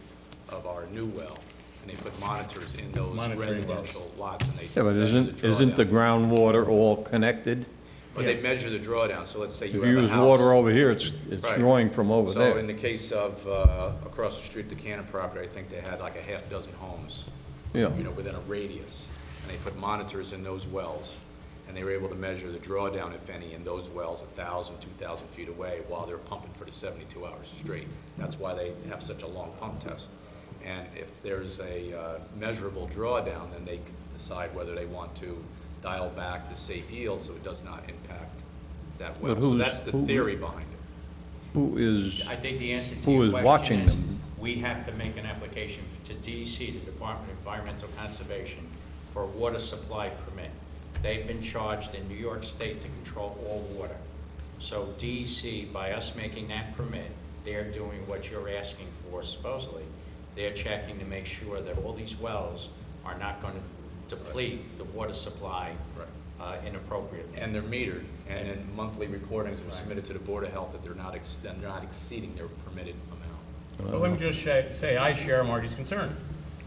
of our new well, and they put monitors in those Monitoring wells. residential lots, and they Yeah, but measure isn't the drawdown. groundwater all connected? But they measure the drawdown, so let's say If you you have a use house. water over here, it's Right. drawing from over So in there. the case of across the street, the Cannon property, I think they had like a half dozen homes, Yeah. within a radius. And they put monitors in those wells, and they were able to measure the drawdown, if any, in those wells 1,000, 2,000 feet away while they're pumping for the 72 hours straight. That's why they have such a long pump test. And if there's a measurable drawdown, then they can decide whether they want to dial back the safe yield so it does not impact that well. But So who's- that's the who- theory behind it. Who is, I think the answer to Who your is question watching is, them? we have to make an application to DEC, the Department of Environmental Conservation, for a water supply permit. They've been charged in New York State to control all water. So DEC, by us making that permit, they're doing what you're asking for supposedly. They're checking to make sure that all these wells are not going to deplete the water supply inappropriate. And they're metered, and then monthly recordings are submitted to the Board of Health that they're not exceeding their permitted amount. But let me just say, I share Marty's concern.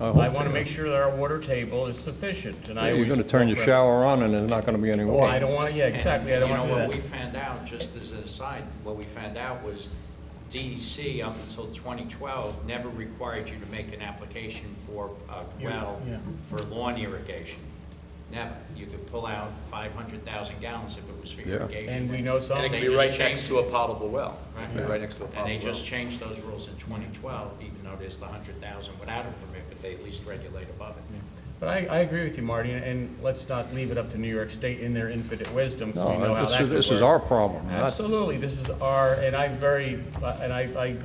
I hope I want to they make sure that our water table is sufficient, and I You're always. going to turn your shower on and there's not going to be any Well, water. I don't want to, yeah, exactly, I don't want to do You know, what we that. found out, just as an aside, what we found out was DEC up until 2012 never required you to make an application for a well Yeah. for lawn irrigation. Never. You could pull out 500,000 gallons if it was for Yeah. irrigation. And we know some. And it can They be just right next changed to a potable well. It can be Right. right next to a potable And well. they just changed those rules in 2012, even though there's the 100,000 without a permit, but they at least regulate above it. But I agree with you, Marty, and let's not leave it up to New York State in their infinite wisdom, because we know how that could work. This is our problem. not- Absolutely, this is our, and I agree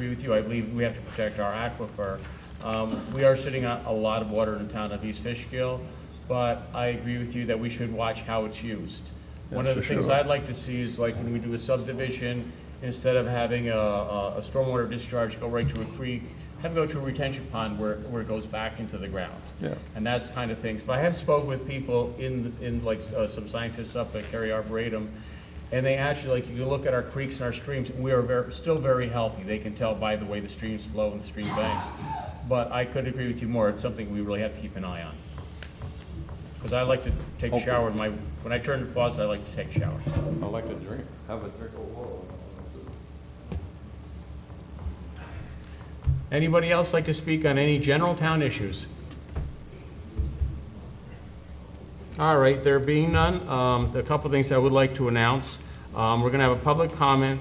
with you, I believe we have to protect our aquifer. We are sitting on a lot of water in the town of East Fishkill, but I agree with you that we should watch how it's used. One of the for things sure. I'd like to see is like when we do a subdivision, instead of having a stormwater discharge go right to a creek, have it go to a retention pond where it goes back into the ground. Yeah. And that's kind of things. But I have spoke with people in like some scientists up at Cary Arboretum, and they actually, like, you can look at our creeks and our streams, we are still very healthy. They can tell by the way the streams flow and the stream banks. But I could agree with you more. It's something we really have to keep an eye on. Because I like to take a shower when I turn the faucet, I like to take showers. I like to drink, have a drink of water. Anybody else like to speak on any general town issues? All right, there being none, a couple things I would like to announce. We're going to have a public comment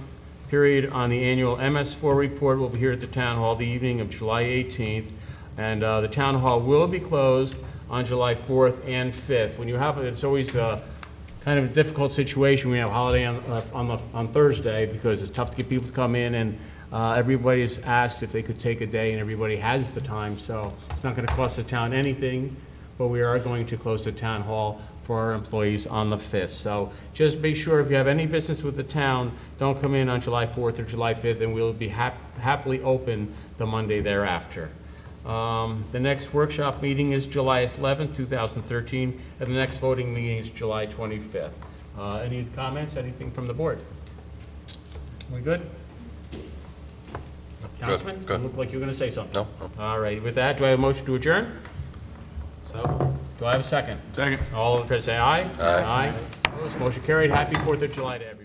period on the annual MS4 report. We'll be here at the Town Hall the evening of July 18th, and the Town Hall will be closed on July 4th and 5th. When you have it, it's always kind of a difficult situation. We have a holiday on Thursday because it's tough to get people to come in, and everybody's asked if they could take a day, and everybody has the time, so it's not going to cost the town anything, but we are going to close the town hall for our employees on the 5th. So just be sure if you have any business with the town, don't come in on July 4th or July 5th, and we'll be happily open the Monday thereafter. The next workshop meeting is July 11th, 2013, and the next voting meeting is July 25th. Any comments, anything from the board? We good? Councilman? good. You look like you were going to say something. No? All right, with that, do I have a motion to adjourn? So, do I have a second? Second. All in favor, say aye. Aye. Opposed, motion carried. Happy 4th of July to everyone.